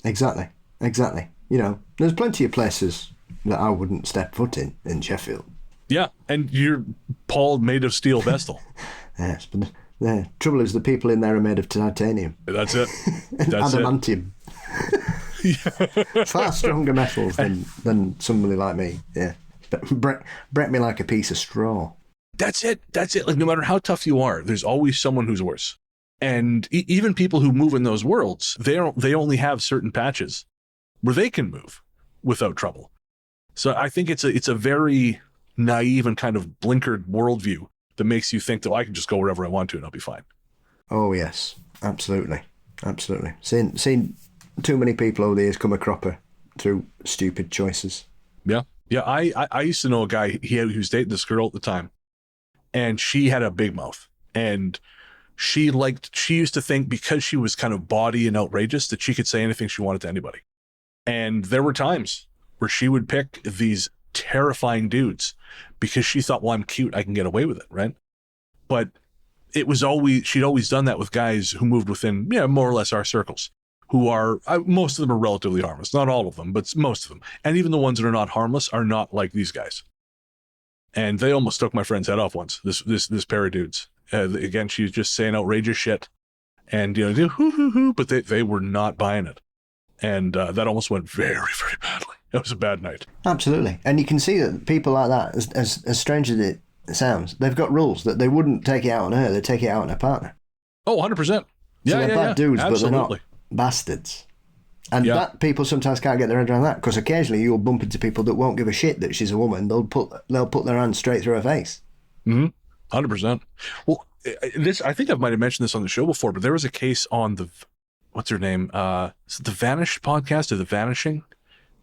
exactly. There's plenty of places that I wouldn't step foot in Sheffield. Yeah, and you're Paul made of steel vestal. Yes, but the trouble is the people in there are made of titanium. That's it. And That's adamantium. Far stronger metals than somebody like me. Yeah, break me like a piece of straw. That's it. Like, no matter how tough you are, there's always someone who's worse. And even people who move in those worlds, they only have certain patches where they can move without trouble. So I think it's a very naive and kind of blinkered worldview that makes you think that I can just go wherever I want to and I'll be fine. Oh yes, absolutely. Seen too many people over the years come a cropper through stupid choices. Yeah. I used to know a guy. He was dating this girl at the time, and she had a big mouth, and she used to think because she was kind of bawdy and outrageous that she could say anything she wanted to anybody. And there were times where she would pick these terrifying dudes because she thought, well, I'm cute, I can get away with it, right? But she'd always done that with guys who moved within, more or less our circles, who are, most of them are relatively harmless. Not all of them, but most of them. And even the ones that are not harmless are not like these guys. And they almost took my friend's head off once, this pair of dudes. Again, she was just saying outrageous shit. And, but they were not buying it. And that almost went very, very badly. It was a bad night. Absolutely. And you can see that people like that, as strange as it sounds, they've got rules that they wouldn't take it out on her, they'd take it out on her partner. Oh, 100%. Yeah, so they're bad dudes, absolutely. But they're not bastards. And that people sometimes can't get their head around that, because occasionally you'll bump into people that won't give a shit that she's a woman. They'll put their hand straight through her face. 100%. Well, I think I might have mentioned this on the show before, but there was a case on what's her name? Is it the Vanished podcast or The Vanishing?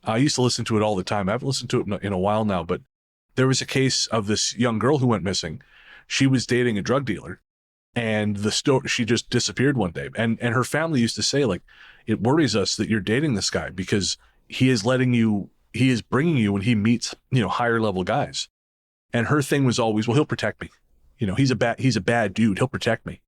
I used to listen to it all the time. I haven't listened to it in a while now, but there was a case of this young girl who went missing. She was dating a drug dealer, and she just disappeared one day. And her family used to say, like, it worries us that you're dating this guy because he is bringing you when he meets, higher level guys. And her thing was always, well, he'll protect me. You know, he's a bad dude. He'll protect me.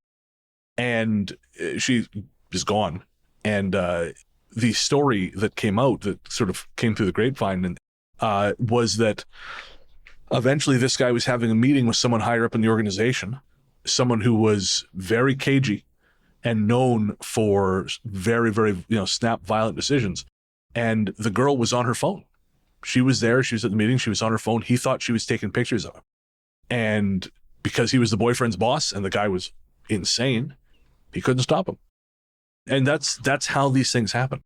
And she is gone. And the story that came out, that sort of came through the grapevine, and was that eventually this guy was having a meeting with someone higher up in the organization, someone who was very cagey and known for very, very, snap, violent decisions. And the girl was on her phone. She was there. She was at the meeting. She was on her phone. He thought she was taking pictures of him. And because he was the boyfriend's boss and the guy was insane, he couldn't stop him. And that's how these things happen.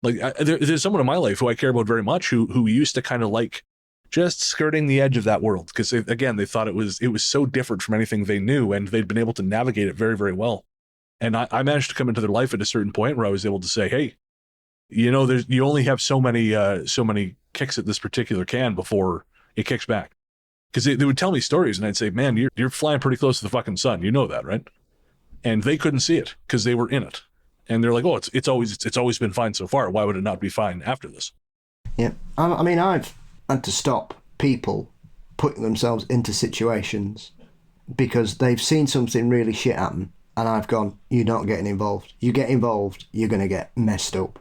Like there's someone in my life who I care about very much who used to kind of like just skirting the edge of that world, because again, they thought it was so different from anything they knew, and they'd been able to navigate it very, very well. And I managed to come into their life at a certain point where I was able to say, hey, you only have so many kicks at this particular can before it kicks back. Because they would tell me stories, and I'd say, man, you're flying pretty close to the fucking sun. You know that, right? And they couldn't see it because they were in it. And they're like, oh, it's always been fine so far. Why would it not be fine after this? Yeah. I mean, I've had to stop people putting themselves into situations because they've seen something really shit happen, and I've gone, you're not getting involved. You get involved, you're going to get messed up.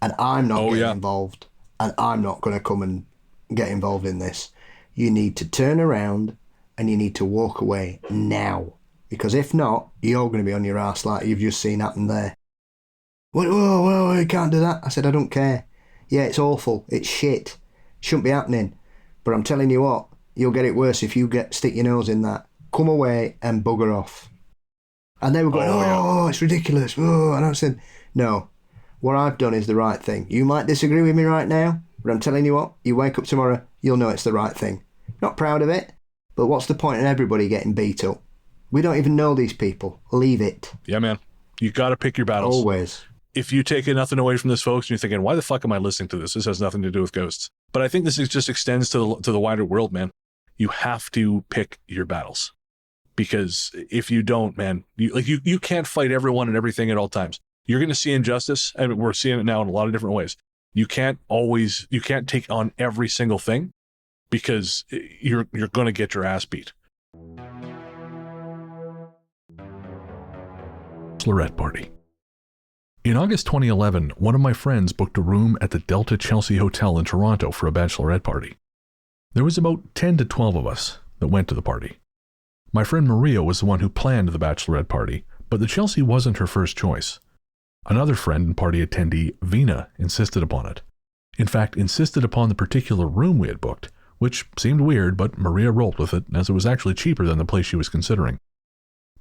And I'm not getting involved, and I'm not going to come and get involved in this. You need to turn around and you need to walk away now. Because if not, you're going to be on your ass like you've just seen happen there. Whoa, you can't do that. I said, I don't care. Yeah, it's awful. It's shit. Shouldn't be happening. But I'm telling you what, you'll get it worse if you stick your nose in that. Come away and bugger off. And they were going, it's ridiculous. Oh, and I said, no, what I've done is the right thing. You might disagree with me right now, but I'm telling you what, you wake up tomorrow, you'll know it's the right thing. Not proud of it, but what's the point in everybody getting beat up? We don't even know these people. Leave it. Yeah, man. You got to pick your battles. Always. If you take nothing away from this, folks, and you're thinking, why the fuck am I listening to this? This has nothing to do with ghosts. But I think this just extends to the wider world, man. You have to pick your battles. Because if you don't, man, you can't fight everyone and everything at all times. You're going to see injustice, and we're seeing it now in a lot of different ways. You can't take on every single thing, because you're going to get your ass beat. Bachelorette party. In August 2011, one of my friends booked a room at the Delta Chelsea Hotel in Toronto for a bachelorette party. There was about 10 to 12 of us that went to the party. My friend Maria was the one who planned the bachelorette party, but the Chelsea wasn't her first choice. Another friend and party attendee, Vina, insisted upon it. In fact, insisted upon the particular room we had booked, which seemed weird, but Maria rolled with it, as it was actually cheaper than the place she was considering.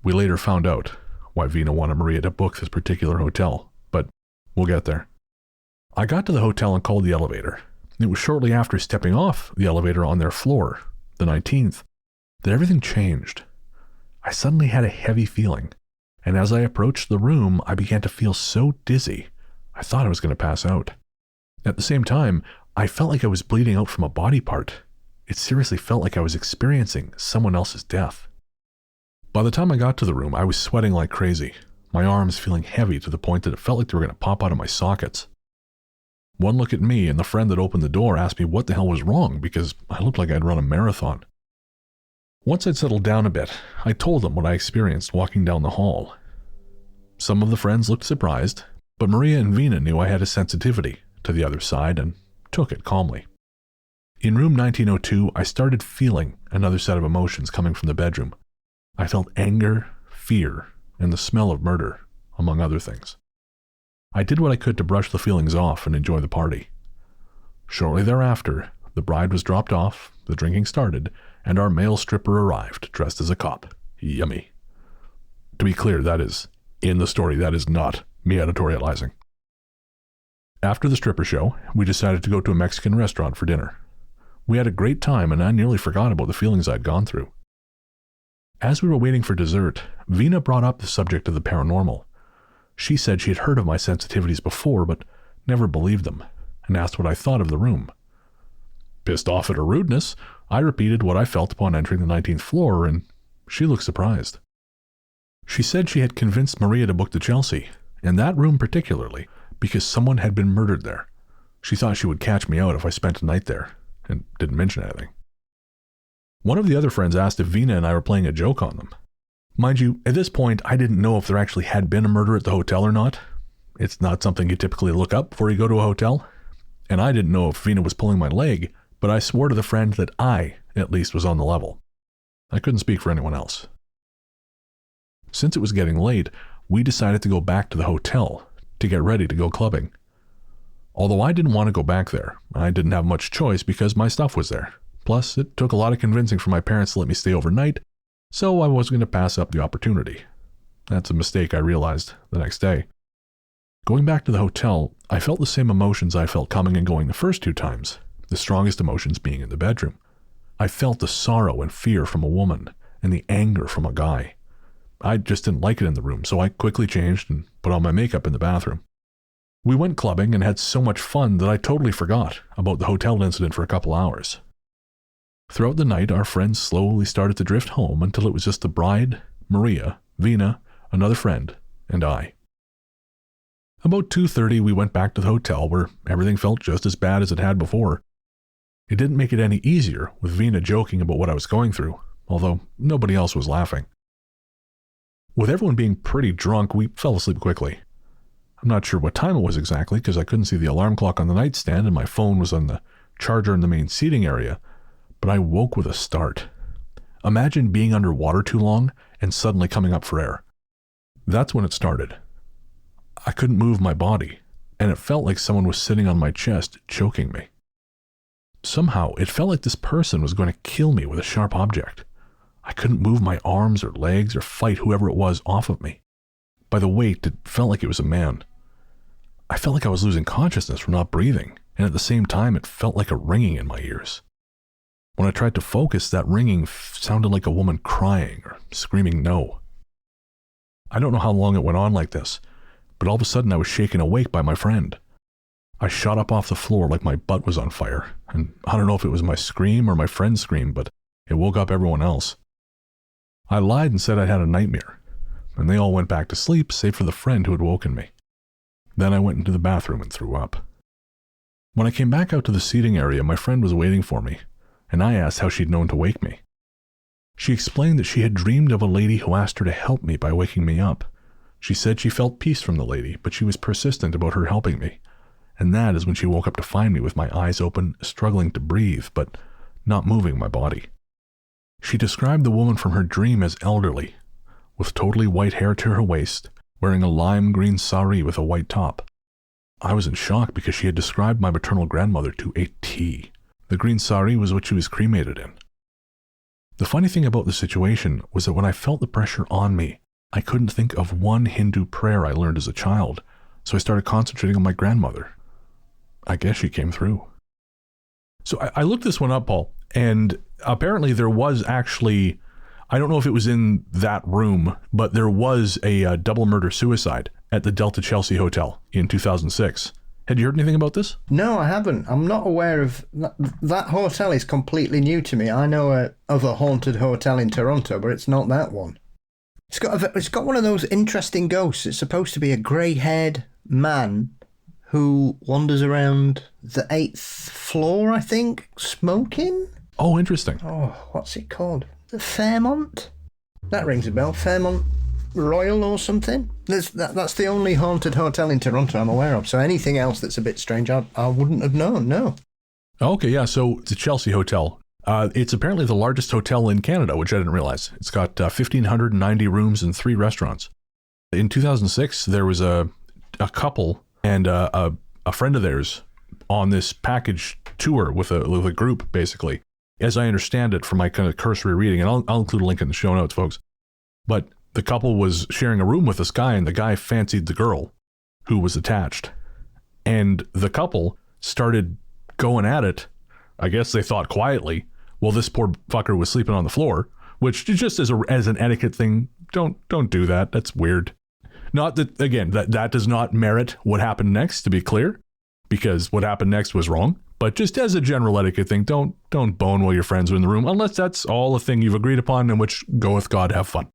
We later found out why Vina wanted Maria to book this particular hotel, but we'll get there. I got to the hotel and called the elevator. It was shortly after stepping off the elevator on their floor, the 19th, that everything changed. I suddenly had a heavy feeling, and as I approached the room, I began to feel so dizzy, I thought I was going to pass out. At the same time, I felt like I was bleeding out from a body part. It seriously felt like I was experiencing someone else's death. By the time I got to the room, I was sweating like crazy, my arms feeling heavy to the point that it felt like they were going to pop out of my sockets. One look at me and the friend that opened the door asked me what the hell was wrong, because I looked like I'd run a marathon. Once I'd settled down a bit, I told them what I experienced walking down the hall. Some of the friends looked surprised, but Maria and Vina knew I had a sensitivity to the other side and took it calmly. In room 1902, I started feeling another set of emotions coming from the bedroom. I felt anger, fear, and the smell of murder, among other things. I did what I could to brush the feelings off and enjoy the party. Shortly thereafter, the bride was dropped off, the drinking started, and our male stripper arrived, dressed as a cop. Yummy. To be clear, that is in the story. That is not me editorializing. After the stripper show, we decided to go to a Mexican restaurant for dinner. We had a great time, and I nearly forgot about the feelings I'd gone through. As we were waiting for dessert, Vina brought up the subject of the paranormal. She said she had heard of my sensitivities before, but never believed them, and asked what I thought of the room. Pissed off at her rudeness, I repeated what I felt upon entering the 19th floor, and she looked surprised. She said she had convinced Maria to book the Chelsea, and that room particularly, because someone had been murdered there. She thought she would catch me out if I spent a night there, and didn't mention anything. One of the other friends asked if Vina and I were playing a joke on them. Mind you, at this point, I didn't know if there actually had been a murder at the hotel or not. It's not something you typically look up before you go to a hotel. And I didn't know if Vina was pulling my leg, but I swore to the friend that I, at least, was on the level. I couldn't speak for anyone else. Since it was getting late, we decided to go back to the hotel to get ready to go clubbing. Although I didn't want to go back there, I didn't have much choice because my stuff was there. Plus, it took a lot of convincing for my parents to let me stay overnight, so I wasn't going to pass up the opportunity. That's a mistake I realized the next day. Going back to the hotel, I felt the same emotions I felt coming and going the first 2 times, the strongest emotions being in the bedroom. I felt the sorrow and fear from a woman and the anger from a guy. I just didn't like it in the room, so I quickly changed and put on my makeup in the bathroom. We went clubbing and had so much fun that I totally forgot about the hotel incident for a couple hours. Throughout the night, our friends slowly started to drift home until it was just the bride, Maria, Vina, another friend, and I. About 2:30, we went back to the hotel where everything felt just as bad as it had before. It didn't make it any easier with Vina joking about what I was going through, although nobody else was laughing. With everyone being pretty drunk, we fell asleep quickly. I'm not sure what time it was exactly because I couldn't see the alarm clock on the nightstand and my phone was on the charger in the main seating area, but I woke with a start. Imagine being underwater too long and suddenly coming up for air. That's when it started. I couldn't move my body, and it felt like someone was sitting on my chest, choking me. Somehow, it felt like this person was going to kill me with a sharp object. I couldn't move my arms or legs or fight whoever it was off of me. By the weight, it felt like it was a man. I felt like I was losing consciousness from not breathing, and at the same time, it felt like a ringing in my ears. When I tried to focus, that ringing sounded like a woman crying or screaming no. I don't know how long it went on like this, but all of a sudden I was shaken awake by my friend. I shot up off the floor like my butt was on fire, and I don't know if it was my scream or my friend's scream, but it woke up everyone else. I lied and said I had a nightmare, and they all went back to sleep save for the friend who had woken me. Then I went into the bathroom and threw up. When I came back out to the seating area, my friend was waiting for me, and I asked how she'd known to wake me. She explained that she had dreamed of a lady who asked her to help me by waking me up. She said she felt peace from the lady, but she was persistent about her helping me. And that is when she woke up to find me with my eyes open, struggling to breathe, but not moving my body. She described the woman from her dream as elderly, with totally white hair to her waist, wearing a lime green sari with a white top. I was in shock because she had described my maternal grandmother to a T. The green sari was what she was cremated in. The funny thing about the situation was that when I felt the pressure on me, I couldn't think of one Hindu prayer I learned as a child, so I started concentrating on my grandmother. I guess she came through. So I looked this one up, Paul, and apparently there was actually, I don't know if it was in that room, but there was a double murder-suicide at the Delta Chelsea Hotel in 2006. Had you heard anything about this? No, I haven't. I'm not aware of that. That hotel is completely new to me. I know of a haunted hotel in Toronto, but it's not that one. It's got one of those interesting ghosts. It's supposed to be a grey-haired man who wanders around the 8th floor, I think, smoking. Oh, interesting. Oh, what's it called? The Fairmont? That rings a bell. Fairmont Royal or something? That's the only haunted hotel in Toronto I'm aware of. So anything else that's a bit strange, I wouldn't have known, no. Okay, yeah, so the Chelsea Hotel. It's apparently the largest hotel in Canada, which I didn't realize. It's got 1,590 rooms and 3 restaurants. In 2006, there was a couple and a friend of theirs on this package tour with a group, basically. As I understand it from my kind of cursory reading, and I'll include a link in the show notes, folks. But the couple was sharing a room with this guy, and the guy fancied the girl who was attached. And the couple started going at it. I guess they thought quietly. Well, this poor fucker was sleeping on the floor, which just as an etiquette thing, don't do that. That's weird. Not that, again, that does not merit what happened next, to be clear, because what happened next was wrong. But just as a general etiquette thing, don't bone while your friends are in the room, unless that's all a thing you've agreed upon, in which go with God, have fun.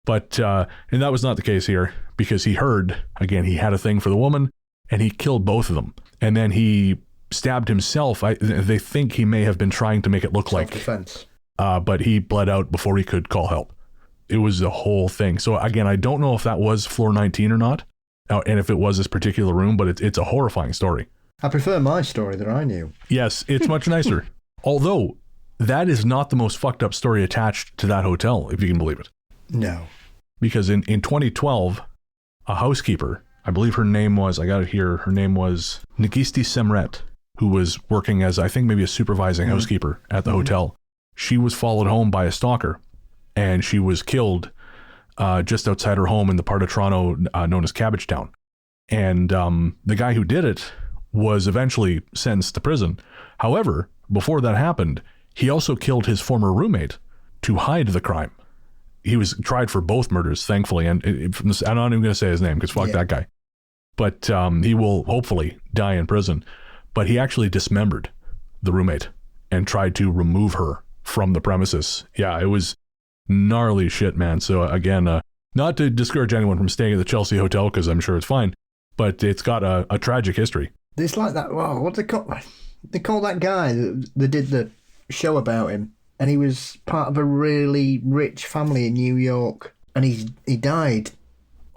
But, and that was not the case here, because he heard, again, he had a thing for the woman, and he killed both of them. And then he stabbed himself. They think he may have been trying to make it look like self-defense. but he bled out before he could call help. It was the whole thing. So again, I don't know if that was floor 19 or not, and if it was this particular room, but it's a horrifying story. I prefer my story that I knew. Yes, it's much nicer. Although, that is not the most fucked up story attached to that hotel, if you can believe it. No. Because in 2012, a housekeeper, I believe her name was, I got it here, her name was Nigisti Semret, who was working as, I think, maybe a supervising housekeeper at the hotel. She was followed home by a stalker, and she was killed just outside her home in the part of Toronto known as Cabbage Town. And the guy who did it was eventually sentenced to prison. However, before that happened, he also killed his former roommate to hide the crime. He was tried for both murders, thankfully, and I'm not even going to say his name because fuck that guy. But he will hopefully die in prison. But he actually dismembered the roommate and tried to remove her from the premises. Yeah, it was gnarly shit, man. So again, not to discourage anyone from staying at the Chelsea Hotel because I'm sure it's fine, but it's got a tragic history. It's like that. Wow, what do they call? They call that guy that did the show about him, and he was part of a really rich family in New York, and he died.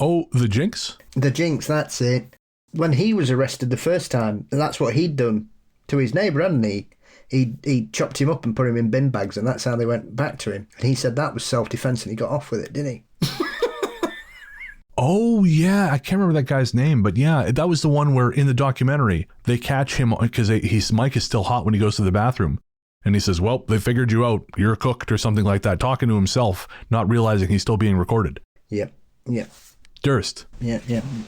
Oh, the Jinx? The Jinx, that's it. When he was arrested the first time, that's what he'd done to his neighbour, hadn't he? He chopped him up and put him in bin bags, and that's how they went back to him. And he said that was self-defence, and he got off with it, didn't he? Oh, yeah. I can't remember that guy's name, but yeah, that was the one where in the documentary, they catch him because his mic is still hot when he goes to the bathroom. And he says, well, they figured you out. You're cooked or something like that, talking to himself, not realizing he's still being recorded. Yep. Durst. Yeah.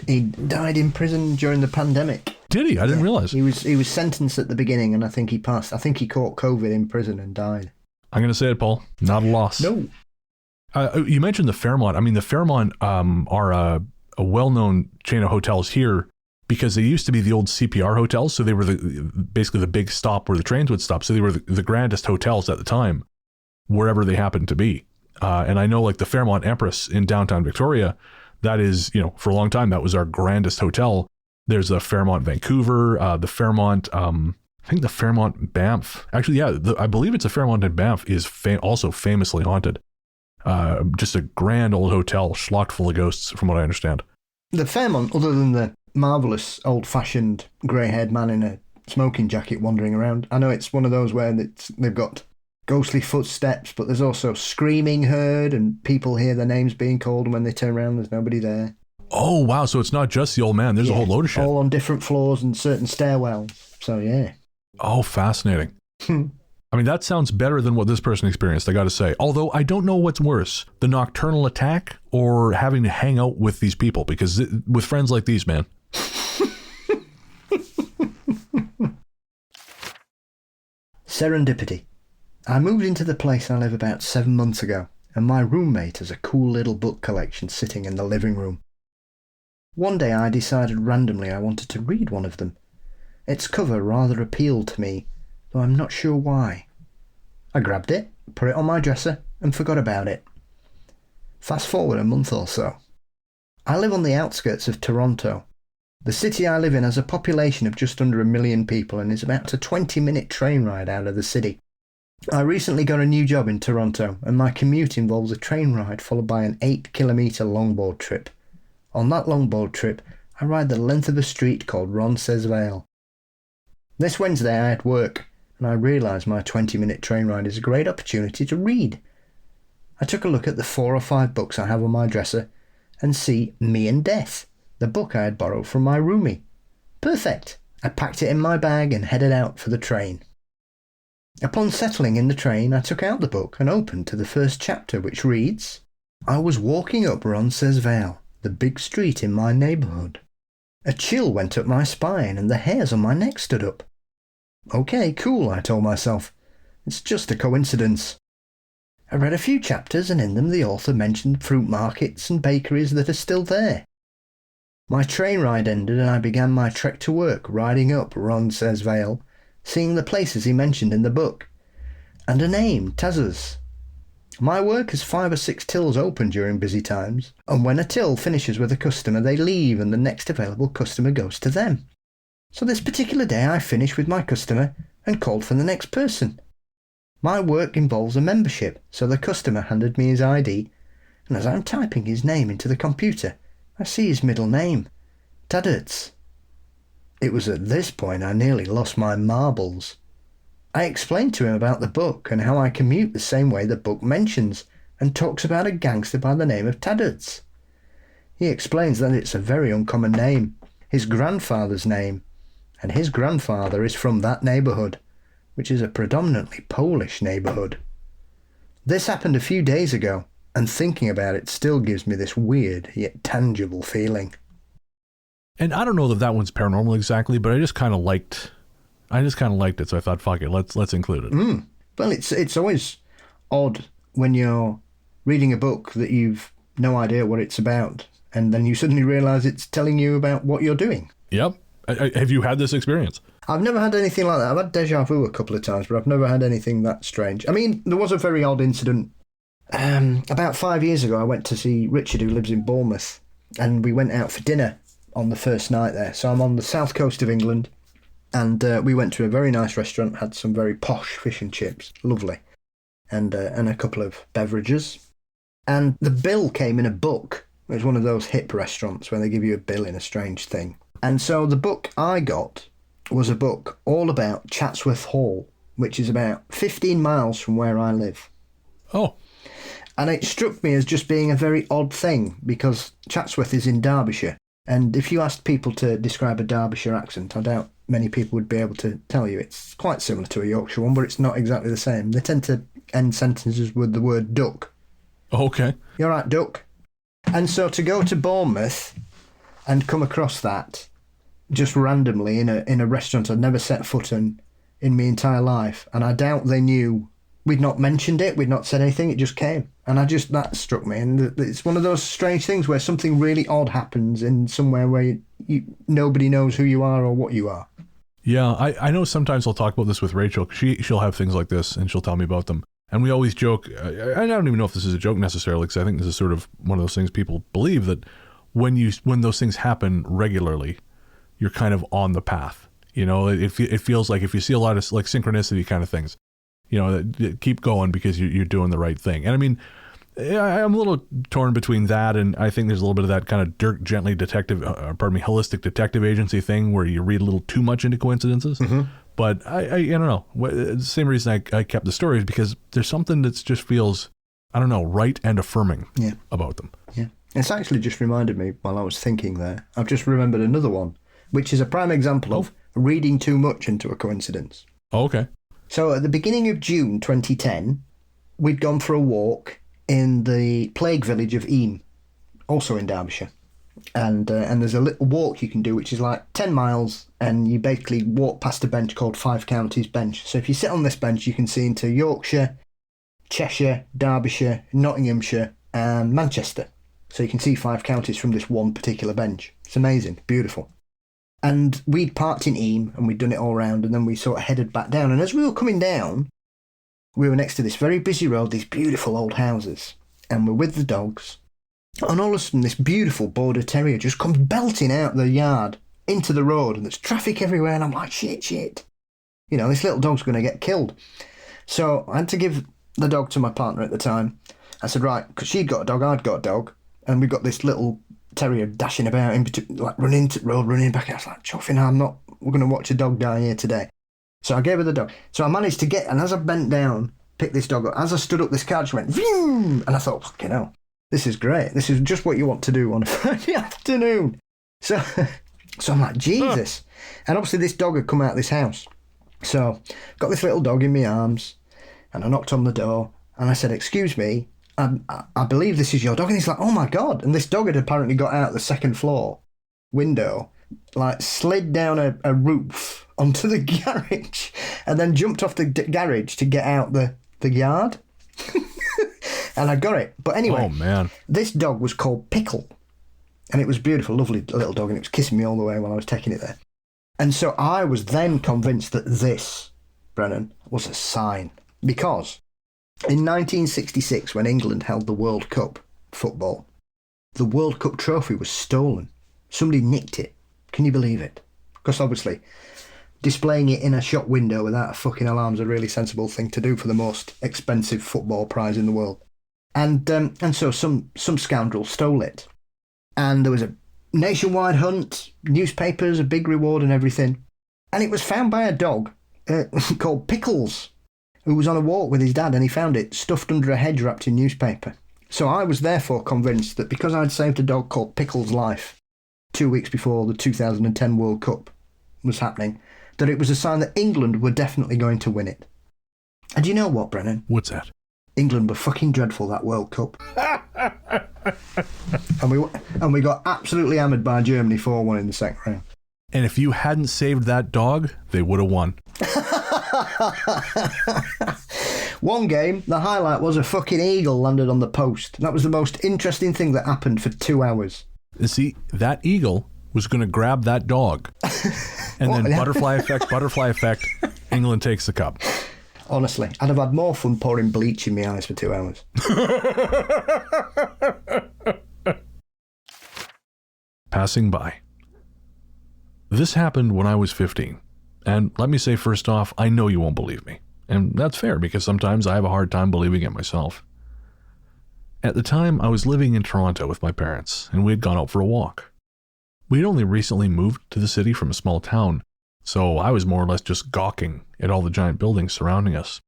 He died in prison during the pandemic. Did he? I didn't realize. He was sentenced at the beginning, and I think he passed. I think he caught COVID in prison and died. I'm going to say it, Paul. Not a loss. No. You mentioned the Fairmont. I mean, the Fairmont are a well-known chain of hotels here because they used to be the old CPR hotels. So they were basically the big stop where the trains would stop. So they were the grandest hotels at the time, wherever they happened to be. And I know like the Fairmont Empress in downtown Victoria, that is, for a long time, that was our grandest hotel. There's the Fairmont Vancouver, the Fairmont, I think the Fairmont Banff. Actually, yeah, I believe it's a Fairmont in Banff is also famously haunted. Just a grand old hotel, schlocked full of ghosts, from what I understand. The Fairmont, other than the marvellous old-fashioned grey-haired man in a smoking jacket wandering around, I know it's one of those where they've got ghostly footsteps, but there's also screaming heard, and people hear their names being called, and when they turn around, there's nobody there. Oh, wow, so it's not just the old man, there's a whole load of shit. All on different floors and certain stairwells, so yeah. Oh, fascinating. I mean, that sounds better than what this person experienced, I gotta say. Although, I don't know what's worse, the nocturnal attack or having to hang out with these people, because with friends like these, man. Serendipity. I moved into the place I live about 7 months ago, and my roommate has a cool little book collection sitting in the living room. One day I decided randomly I wanted to read one of them. Its cover rather appealed to me, though I'm not sure why. I grabbed it, put it on my dresser, and forgot about it. Fast forward a month or so. I live on the outskirts of Toronto. The city I live in has a population of just under 1 million people and is about a 20-minute train ride out of the city. I recently got a new job in Toronto, and my commute involves a train ride followed by an 8-kilometre longboard trip. On that longboard trip, I ride the length of a street called Roncesvalles. This Wednesday I had work, and I realised my 20-minute train ride is a great opportunity to read. I took a look at the 4 or 5 books I have on my dresser and see Me and Death, the book I had borrowed from my roomie. Perfect! I packed it in my bag and headed out for the train. Upon settling in the train, I took out the book and opened to the first chapter, which reads, I was walking up Roncesvalles, the big street in my neighbourhood. A chill went up my spine and the hairs on my neck stood up. Okay, cool, I told myself. It's just a coincidence. I read a few chapters and in them the author mentioned fruit markets and bakeries that are still there. My train ride ended and I began my trek to work, riding up Roncesvalles, seeing the places he mentioned in the book. And a name, Taz's. My work has 5 or 6 tills open during busy times, and when a till finishes with a customer they leave and the next available customer goes to them. So this particular day I finished with my customer and called for the next person. My work involves a membership, so the customer handed me his ID, and as I'm typing his name into the computer, I see his middle name, Tadurtz. It was at this point I nearly lost my marbles. I explained to him about the book and how I commute the same way the book mentions, and talks about a gangster by the name of Tadurtz. He explains that it's a very uncommon name, his grandfather's name, and his grandfather is from that neighbourhood, which is a predominantly Polish neighbourhood. This happened a few days ago, and thinking about it still gives me this weird yet tangible feeling. And I don't know that one's paranormal exactly, but I just kind of liked it, so I thought, fuck it, let's include it. Well, it's always odd when you're reading a book that you've no idea what it's about, and then you suddenly realise it's telling you about what you're doing. Yep. Have you had this experience? I've never had anything like that. I've had deja vu a couple of times, but I've never had anything that strange. I mean, there was a very odd incident. About 5 years ago, I went to see Richard, who lives in Bournemouth, and we went out for dinner on the first night there. So I'm on the south coast of England, and we went to a very nice restaurant, had some very posh fish and chips, lovely, and a couple of beverages. And the bill came in a book. It was one of those hip restaurants where they give you a bill in a strange thing. And so the book I got was a book all about Chatsworth Hall, which is about 15 miles from where I live. Oh. And it struck me as just being a very odd thing, because Chatsworth is in Derbyshire. And if you asked people to describe a Derbyshire accent, I doubt many people would be able to tell you. It's quite similar to a Yorkshire one, but it's not exactly the same. They tend to end sentences with the word duck. Okay. You're right, duck. And so to go to Bournemouth and come across that just randomly in a restaurant I'd never set foot in my entire life, and I doubt they knew we'd not mentioned it, we'd not said anything, it just came. And that struck me. And it's one of those strange things where something really odd happens in somewhere where nobody knows who you are or what you are. Yeah, I know sometimes I'll talk about this with Rachel. She'll have things like this, and she'll tell me about them. And we always joke, I don't even know if this is a joke necessarily, because I think this is sort of one of those things people believe, that when those things happen regularly, you're kind of on the path. You know, it feels like if you see a lot of like synchronicity kind of things, you know, keep going because you're doing the right thing. And I mean, I'm a little torn between that, and I think there's a little bit of that kind of Dirk Gently holistic detective agency thing where you read a little too much into coincidences. Mm-hmm. But I don't know. The same reason I kept the stories, because there's something that just feels, I don't know, right and affirming about them. Yeah. It's actually just reminded me while I was thinking there. I've just remembered another one, which is a prime example of reading too much into a coincidence. Oh, okay. So at the beginning of June 2010, we'd gone for a walk in the plague village of Eyam, also in Derbyshire. And there's a little walk you can do, which is like 10 miles, and you basically walk past a bench called Five Counties Bench. So if you sit on this bench, you can see into Yorkshire, Cheshire, Derbyshire, Nottinghamshire, and Manchester. So you can see 5 counties from this one particular bench. It's amazing, beautiful. And we'd parked in Eyam, and we'd done it all round, and then we sort of headed back down. And as we were coming down, we were next to this very busy road, these beautiful old houses, and we're with the dogs. And all of a sudden, this beautiful border terrier just comes belting out the yard into the road, and there's traffic everywhere, and I'm like, shit. You know, this little dog's going to get killed. So I had to give the dog to my partner at the time. I said, right, because she'd got a dog, I'd got a dog, and we got this little terrier dashing about in between, like running into the road, running back. I was like, chuffing, we're going to watch a dog die here today. So I gave her the dog. So I managed to get, and as I bent down, pick this dog up, as I stood up, this car just went, vroom, and I thought, fucking hell. This is great. This is just what you want to do on a Friday afternoon. So I'm like, Jesus. And obviously this dog had come out of this house. So got this little dog in my arms, and I knocked on the door, and I said, excuse me, I believe this is your dog. And he's like, oh my God. And this dog had apparently got out the second floor window, like slid down a roof onto the garage, and then jumped off the garage to get out the yard. And I got it. But anyway, this dog was called Pickle. And it was beautiful, lovely little dog, and it was kissing me all the way while I was taking it there. And so I was then convinced that this, Brennan, was a sign. Because in 1966, when England held the World Cup football, the World Cup trophy was stolen. Somebody nicked it. Can you believe it? Because obviously, displaying it in a shop window without a fucking alarm's a really sensible thing to do for the most expensive football prize in the world. And so some scoundrel stole it. And there was a nationwide hunt, newspapers, a big reward and everything. And it was found by a dog called Pickles, who was on a walk with his dad, and he found it stuffed under a hedge wrapped in newspaper. So I was therefore convinced that because I'd saved a dog called Pickles' life 2 weeks before the 2010 World Cup was happening, that it was a sign that England were definitely going to win it. And do you know what, Brennan? What's that? England were fucking dreadful that World Cup. and we got absolutely hammered by Germany 4-1 in the second round. And if you hadn't saved that dog, they would have won. One game, the highlight was a fucking eagle landed on the post. That was the most interesting thing that happened for 2 hours. See, that eagle was going to grab that dog. And then butterfly effect, England takes the cup. Honestly, I'd have had more fun pouring bleach in my eyes for 2 hours. Passing by. This happened when I was 15. And let me say first off, I know you won't believe me. And that's fair because sometimes I have a hard time believing it myself. At the time, I was living in Toronto with my parents, and we had gone out for a walk. We had only recently moved to the city from a small town, so I was more or less just gawking at all the giant buildings surrounding us.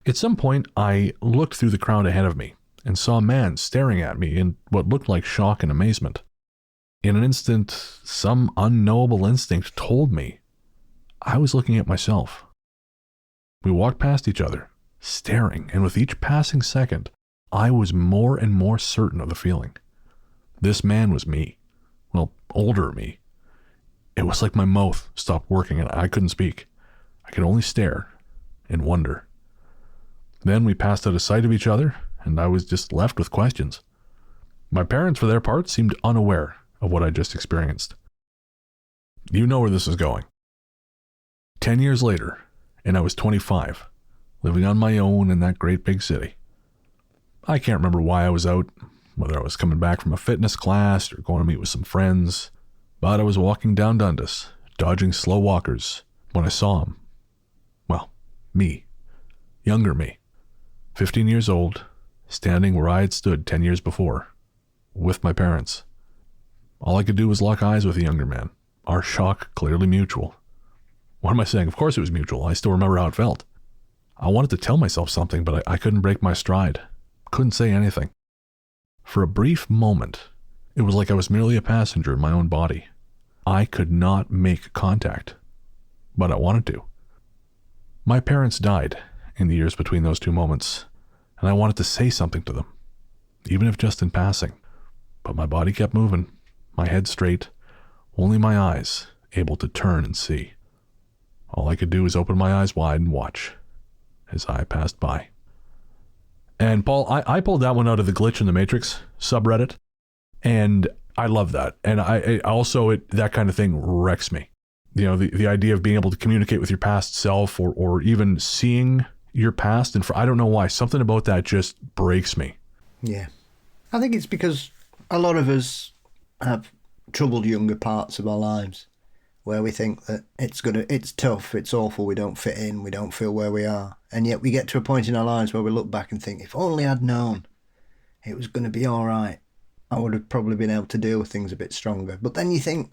At some point, I looked through the crowd ahead of me and saw a man staring at me in what looked like shock and amazement. In an instant, some unknowable instinct told me I was looking at myself. We walked past each other, staring, and with each passing second, I was more and more certain of the feeling. This man was me. Well, older me. It was like my mouth stopped working and I couldn't speak. I could only stare and wonder. Then we passed out of sight of each other, and I was just left with questions. My parents, for their part, seemed unaware of what I just experienced. You know where this is going. 10 years later, and I was 25, living on my own in that great big city. I can't remember why I was out, whether I was coming back from a fitness class or going to meet with some friends, but I was walking down Dundas, dodging slow walkers, when I saw him. Well, me. Younger me. 15 years old, standing where I had stood 10 years before, with my parents. All I could do was lock eyes with the younger man, our shock clearly mutual. What am I saying? Of course it was mutual. I still remember how it felt. I wanted to tell myself something, but I couldn't break my stride. Couldn't say anything. For a brief moment, it was like I was merely a passenger in my own body. I could not make contact, but I wanted to. My parents died in the years between those two moments, and I wanted to say something to them, even if just in passing. But my body kept moving, my head straight, only my eyes able to turn and see. All I could do was open my eyes wide and watch as I passed by. And Paul, I pulled that one out of the Glitch in the Matrix subreddit, and I love that. And I also, that kind of thing wrecks me. You know, the idea of being able to communicate with your past self or even seeing your past. And I don't know why, something about that just breaks me. Yeah. I think it's because a lot of us have troubled younger parts of our lives where we think that it's tough, it's awful, we don't fit in, we don't feel where we are. And yet we get to a point in our lives where we look back and think, if only I'd known it was going to be all right, I would have probably been able to deal with things a bit stronger. But then you think,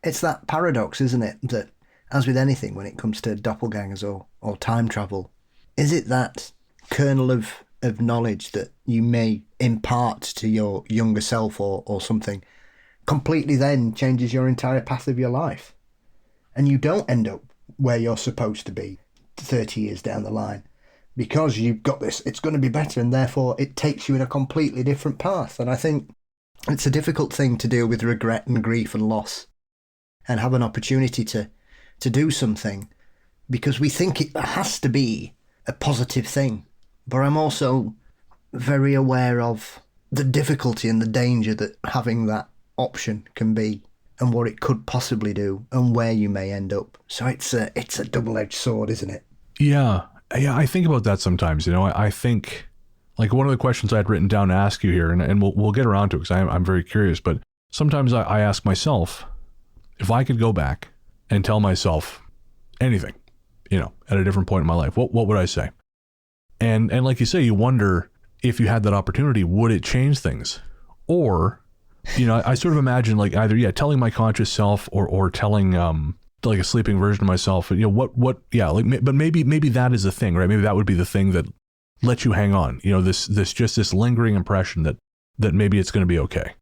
it's that paradox, isn't it? That, as with anything when it comes to doppelgangers or time travel, is it that kernel of knowledge that you may impart to your younger self or something completely then changes your entire path of your life? And you don't end up where you're supposed to be 30 years down the line because you've got this, it's going to be better, and therefore it takes you in a completely different path. And I think it's a difficult thing to deal with regret and grief and loss and have an opportunity to do something because we think it has to be a positive thing. But I'm also very aware of the difficulty and the danger that having that option can be, and what it could possibly do, and where you may end up. So it's a double-edged sword, isn't it? Yeah, I think about that sometimes. You know, I think, like, one of the questions I had written down to ask you here, and we'll get around to it because I'm very curious, but sometimes I ask myself, if I could go back and tell myself anything, at a different point in my life, what would I say? And like you say, you wonder if you had that opportunity, would it change things? Or, I sort of imagine like either, telling my conscious self or telling, like a sleeping version of myself, but maybe that is the thing, right? Maybe that would be the thing that lets you hang on, this lingering impression that maybe it's going to be okay.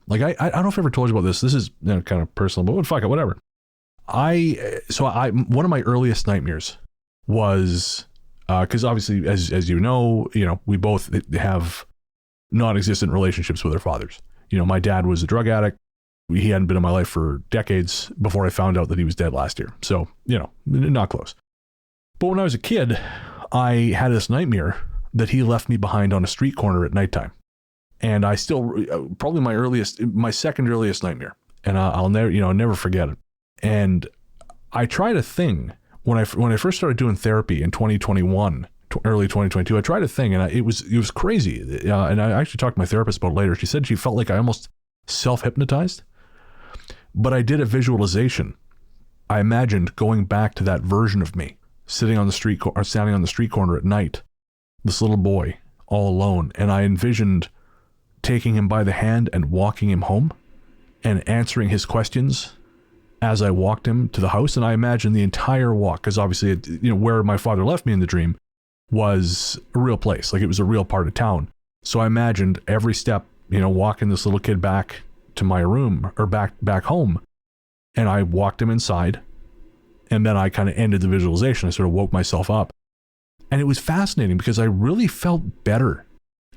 Like I don't know if I ever told you about this. This is kind of personal, but fuck it, whatever. One of my earliest nightmares was, cause obviously as we both have non-existent relationships with our fathers. My dad was a drug addict. He hadn't been in my life for decades before I found out that he was dead last year. So, not close. But when I was a kid, I had this nightmare that he left me behind on a street corner at nighttime. And I still, probably my second earliest nightmare. And I'll never forget it. And I tried a thing when I first started doing therapy in 2021, early 2022. I tried a thing, and it was crazy. And I actually talked to my therapist about it later. She said she felt like I almost self-hypnotized, but I did a visualization. I imagined going back to that version of me, standing on the street corner at night, this little boy all alone, and I envisioned taking him by the hand and walking him home and answering his questions as I walked him to the house. And I imagined the entire walk, because obviously, where my father left me in the dream was a real place. Like, it was a real part of town. So I imagined every step, walking this little kid back to my room or back home. And I walked him inside, and then I kind of ended the visualization. I sort of woke myself up, and it was fascinating because I really felt better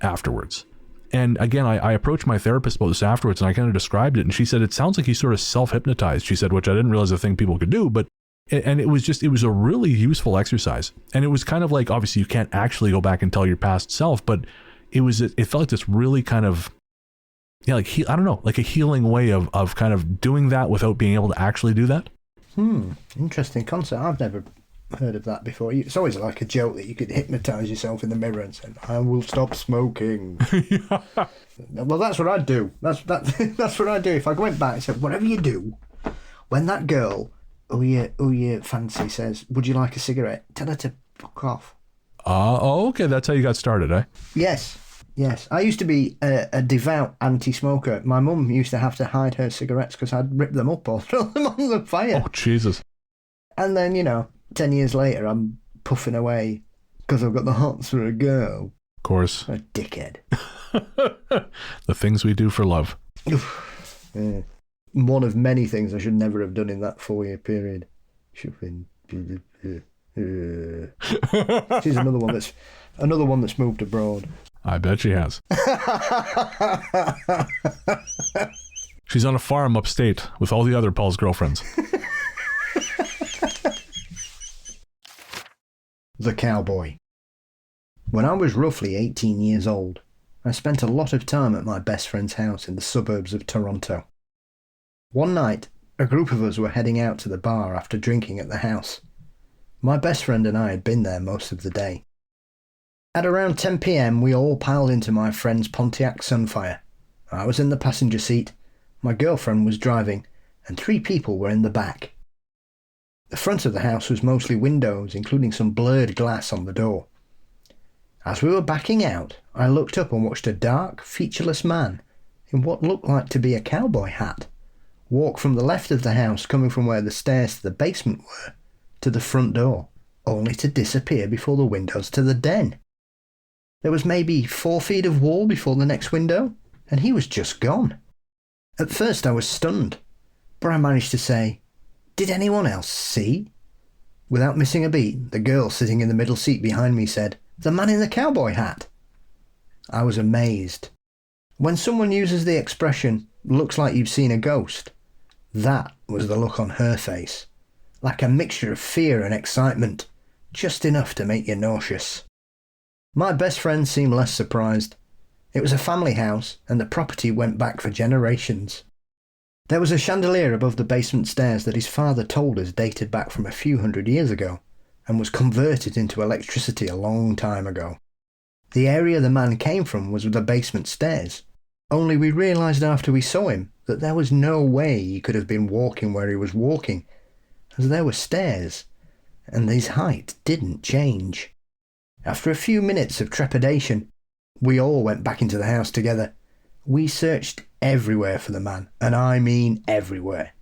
afterwards. And again, I approached my therapist about this afterwards, and I kind of described it, and she said, it sounds like he sort of self-hypnotized. She said, which I didn't realize a thing people could do, and it was a really useful exercise. And it was kind of like, obviously you can't actually go back and tell your past self, but it felt like this really kind of, I don't know, like a healing way of kind of doing that without being able to actually do that. Interesting concept. I've never heard of that before. It's always like a joke that you could hypnotize yourself in the mirror and say, I will stop smoking. Yeah. Well, that's what I'd do. That's what I'd do. If I went back and said, whatever you do, when that girl who you fancy says, would you like a cigarette? Tell her to fuck off. Okay. That's how you got started, eh? Yes. I used to be a devout anti-smoker. My mum used to have to hide her cigarettes because I'd rip them up or throw them on the fire. Oh, Jesus. And then, 10 years later, I'm puffing away because I've got the hots for a girl. Of course. A dickhead. The things we do for love. Yeah. One of many things I should never have done in that 4-year period. Should have been... She's another one that's moved abroad. I bet she has. She's on a farm upstate with all the other Paul's girlfriends. The cowboy. When I was roughly 18 years old, I spent a lot of time at my best friend's house in the suburbs of Toronto. One night, a group of us were heading out to the bar after drinking at the house. My best friend and I had been there most of the day. At around 10 p.m, we all piled into my friend's Pontiac Sunfire. I was in the passenger seat, my girlfriend was driving, and 3 people were in the back. The front of the house was mostly windows, including some blurred glass on the door. As we were backing out, I looked up and watched a dark, featureless man in what looked like to be a cowboy hat walk from the left of the house, coming from where the stairs to the basement were, to the front door, only to disappear before the windows to the den. There was maybe 4 feet of wall before the next window, and he was just gone. At first I was stunned, but I managed to say, "Did anyone else see?" Without missing a beat, the girl sitting in the middle seat behind me said, "The man in the cowboy hat." I was amazed. When someone uses the expression, "looks like you've seen a ghost," that was the look on her face. Like a mixture of fear and excitement, just enough to make you nauseous. My best friend seemed less surprised. It was a family house, and the property went back for generations. There was a chandelier above the basement stairs that his father told us dated back from a few hundred years ago, and was converted into electricity a long time ago. The area the man came from was the basement stairs, only we realised after we saw him that there was no way he could have been walking where he was walking, as there were stairs, and his height didn't change. After a few minutes of trepidation, we all went back into the house together. We searched everywhere for the man, and I mean everywhere.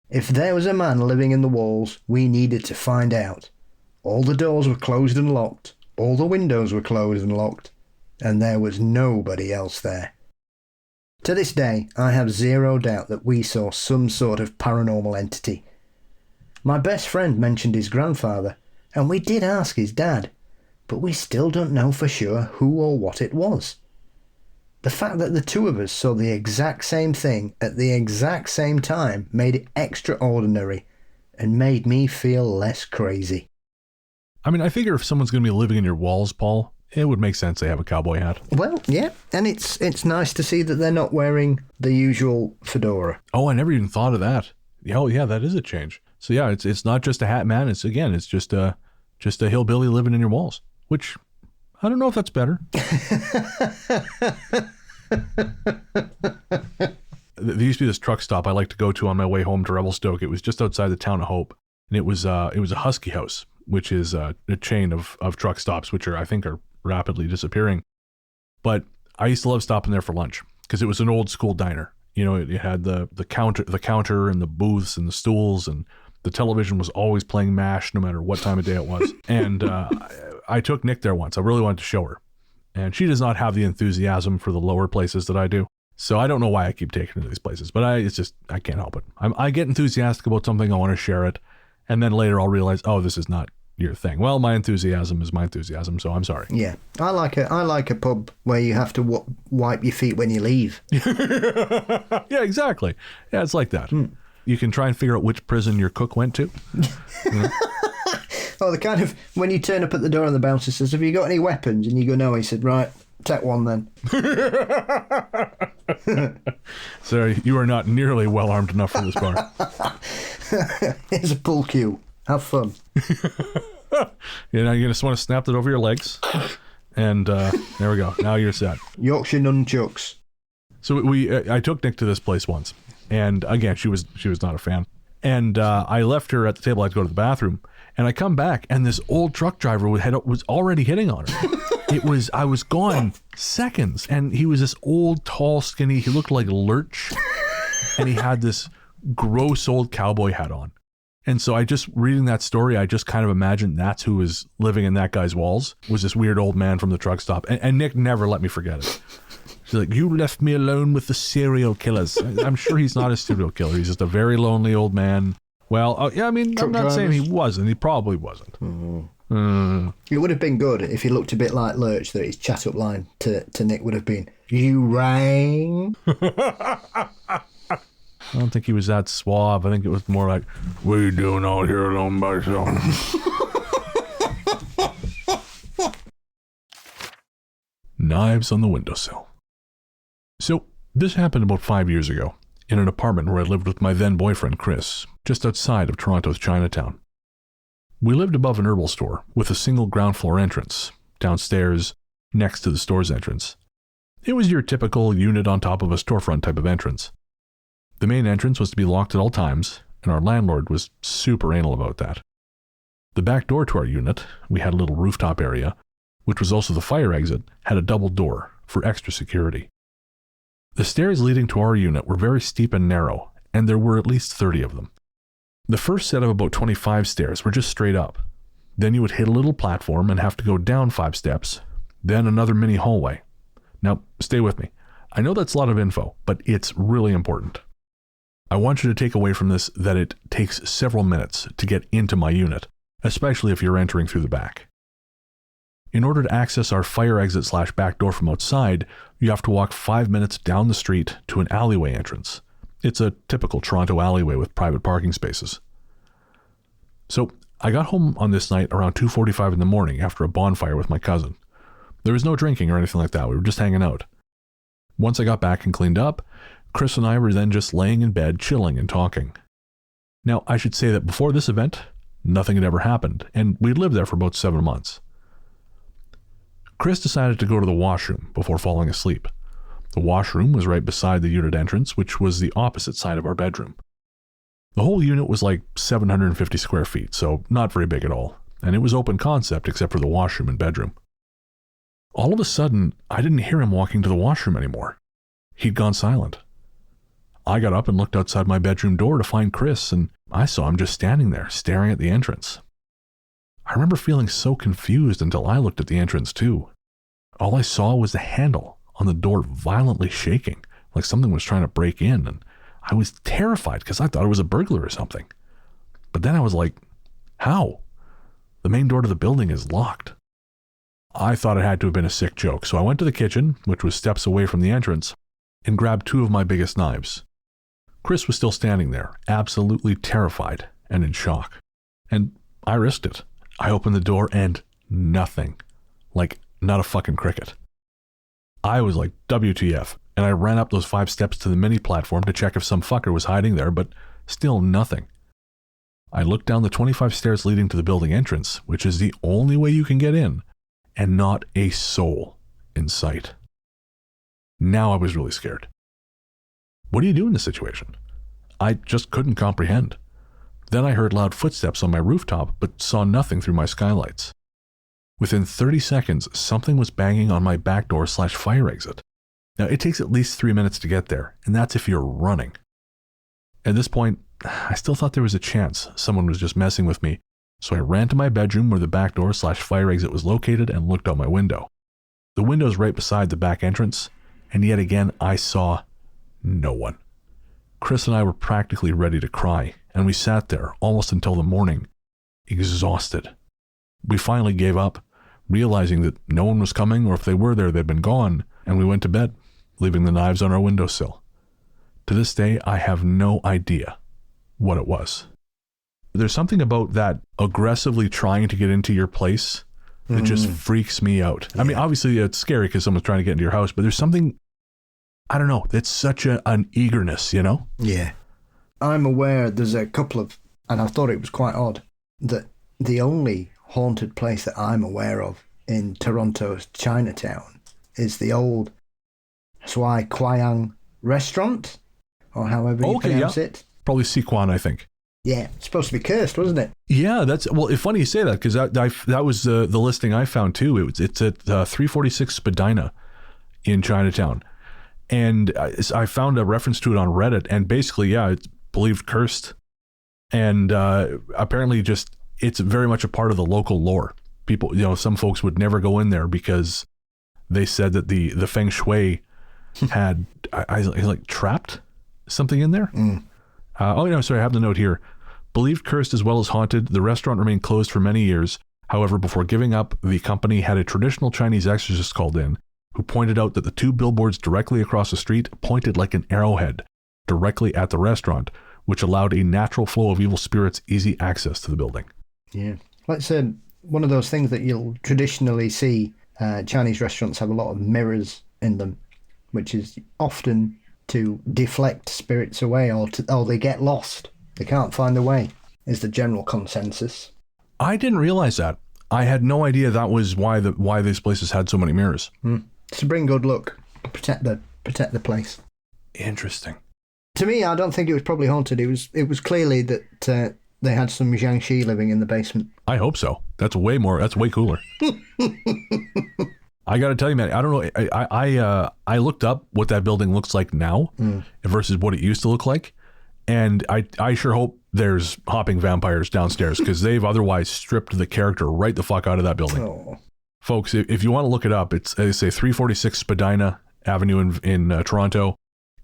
If there was a man living in the walls, we needed to find out. All the doors were closed and locked, all the windows were closed and locked, and there was nobody else there. To this day, I have zero doubt that we saw some sort of paranormal entity. My best friend mentioned his grandfather, and we did ask his dad, but we still don't know for sure who or what it was. The fact that the two of us saw the exact same thing at the exact same time made it extraordinary and made me feel less crazy. I mean, I figure if someone's going to be living in your walls, Paul, it would make sense they have a cowboy hat. Well, yeah, and it's nice to see that they're not wearing the usual fedora. Oh, I never even thought of that. Oh, yeah, that is a change. So yeah, it's not just a hat man. It's just a hillbilly living in your walls, which I don't know if that's better. There used to be this truck stop I like to go to on my way home to Revelstoke. It was just outside the town of Hope, and it was a Husky House, which is a chain of truck stops, which I think are rapidly disappearing. But I used to love stopping there for lunch because it was an old school diner. You know, it had the counter and the booths and the stools, and the television was always playing MASH no matter what time of day it was. And I took Nick there once. I really wanted to show her. And she does not have the enthusiasm for the lower places that I do. So I don't know why I keep taking her to these places, but I can't help it. I get enthusiastic about something, I want to share it. And then later I'll realize, oh, this is not your thing. Well, my enthusiasm is my enthusiasm, so I'm sorry. Yeah, I like a pub where you have to wipe your feet when you leave. Yeah, exactly. Yeah, it's like that. You can try and figure out which prison your cook went to. Oh, the kind of, when you turn up at the door and the bouncer says, have you got any weapons? And you go, no. He said, right, take one then. Sir, you are not nearly well armed enough for this bar. Here's a pull cue. Have fun. You know, you just want to snap that over your legs. And there we go. Now you're set. Yorkshire nunchucks. So I took Nick to this place once. And again, she was not a fan. And I left her at the table. I had to go to the bathroom. And I come back, and this old truck driver was already hitting on her. I was gone seconds. And he was this old, tall, skinny, he looked like a lurch. And he had this gross old cowboy hat on. And so reading that story, I just kind of imagined that's who was living in that guy's walls, was this weird old man from the truck stop. And Nick never let me forget it. She's like, you left me alone with the serial killers. I'm sure he's not a serial killer. He's just a very lonely old man. Well, yeah, I mean, truck I'm not drivers. Saying he wasn't. He probably wasn't. It would have been good if he looked a bit like Lurch, that his chat-up line to Nick would have been, you rang? I don't think he was that suave. I think it was more like, what are you doing out here alone by yourself? Knives on the windowsill. So, this happened about 5 years ago, in an apartment where I lived with my then boyfriend, Chris, just outside of Toronto's Chinatown. We lived above an herbal store with a single ground floor entrance, downstairs, next to the store's entrance. It was your typical unit on top of a storefront type of entrance. The main entrance was to be locked at all times, and our landlord was super anal about that. The back door to our unit, we had a little rooftop area, which was also the fire exit, had a double door for extra security. The stairs leading to our unit were very steep and narrow, and there were at least 30 of them. The first set of about 25 stairs were just straight up. Then you would hit a little platform and have to go down 5 steps, then another mini hallway. Now, stay with me. I know that's a lot of info, but it's really important. I want you to take away from this that it takes several minutes to get into my unit, especially if you're entering through the back. In order to access our fire exit / back door from outside, you have to walk 5 minutes down the street to an alleyway entrance. It's a typical Toronto alleyway with private parking spaces. So I got home on this night around 2:45 in the morning after a bonfire with my cousin. There was no drinking or anything like that. We were just hanging out. Once I got back and cleaned up, Chris and I were then just laying in bed, chilling and talking. Now, I should say that before this event, nothing had ever happened, and we'd lived there for about 7 months. Chris decided to go to the washroom before falling asleep. The washroom was right beside the unit entrance, which was the opposite side of our bedroom. The whole unit was like 750 square feet, so not very big at all. And it was open concept except for the washroom and bedroom. All of a sudden, I didn't hear him walking to the washroom anymore. He'd gone silent. I got up and looked outside my bedroom door to find Chris, and I saw him just standing there, staring at the entrance. I remember feeling so confused until I looked at the entrance too. All I saw was the handle on the door violently shaking, like something was trying to break in, and I was terrified because I thought it was a burglar or something. But then I was like, how? The main door to the building is locked. I thought it had to have been a sick joke, so I went to the kitchen, which was steps away from the entrance, and grabbed 2 of my biggest knives. Chris was still standing there, absolutely terrified and in shock. And I risked it. I opened the door and nothing. Like, not a fucking cricket. I was like, WTF. And I ran up those 5 steps to the mini platform to check if some fucker was hiding there, but still nothing. I looked down the 25 stairs leading to the building entrance, which is the only way you can get in, and not a soul in sight. Now I was really scared. What do you do in this situation? I just couldn't comprehend. Then I heard loud footsteps on my rooftop, but saw nothing through my skylights. Within 30 seconds, something was banging on my back door / fire exit. Now, it takes at least 3 minutes to get there, and that's if you're running. At this point, I still thought there was a chance someone was just messing with me, so I ran to my bedroom where the back door / fire exit was located and looked out my window. The window's right beside the back entrance, and yet again I saw no one. Chris and I were practically ready to cry, and we sat there almost until the morning, exhausted. We finally gave up, realizing that no one was coming, or if they were there, they'd been gone, and we went to bed, leaving the knives on our windowsill. To this day, I have no idea what it was. There's something about that aggressively trying to get into your place that just freaks me out. Yeah. I mean, obviously it's scary because someone's trying to get into your house, but there's something, I don't know, that's such an eagerness, you know? Yeah. I'm aware there's a couple of, and I thought it was quite odd, that the only haunted place that I'm aware of in Toronto's Chinatown is the old Swai Kwayang restaurant, or however you pronounce it. Probably Siquan, I think. Yeah, it's supposed to be cursed, wasn't it? Yeah, that's, well, it's funny you say that, because that was the listing I found too. It's at 346 Spadina in Chinatown. And I found a reference to it on Reddit, and basically, yeah, it's believed cursed. And apparently just, it's very much a part of the local lore. People, you know, some folks would never go in there because they said that the feng shui had, I like trapped something in there. Oh, no, sorry, I have the note here. Believed cursed as well as haunted, the restaurant remained closed for many years. However, before giving up, the company had a traditional Chinese exorcist called in, who pointed out that the 2 billboards directly across the street pointed like an arrowhead directly at the restaurant, which allowed a natural flow of evil spirits easy access to the building. Yeah. Like I said, one of those things that you'll traditionally see, Chinese restaurants have a lot of mirrors in them, which is often to deflect spirits away, or they get lost. They can't find the way, is the general consensus. I didn't realize that. I had no idea that was why these places had so many mirrors. To bring good luck, protect the place. Interesting. To me, I don't think it was probably haunted. It was clearly that they had some Jiangxi living in the basement. I hope so. That's way cooler. I got to tell you, man, I don't know. I looked up what that building looks like now versus what it used to look like. And I sure hope there's hopping vampires downstairs, because they've otherwise stripped the character right the fuck out of that building. Oh. Folks, if you want to look it up, it's, they say 346 Spadina Avenue in Toronto.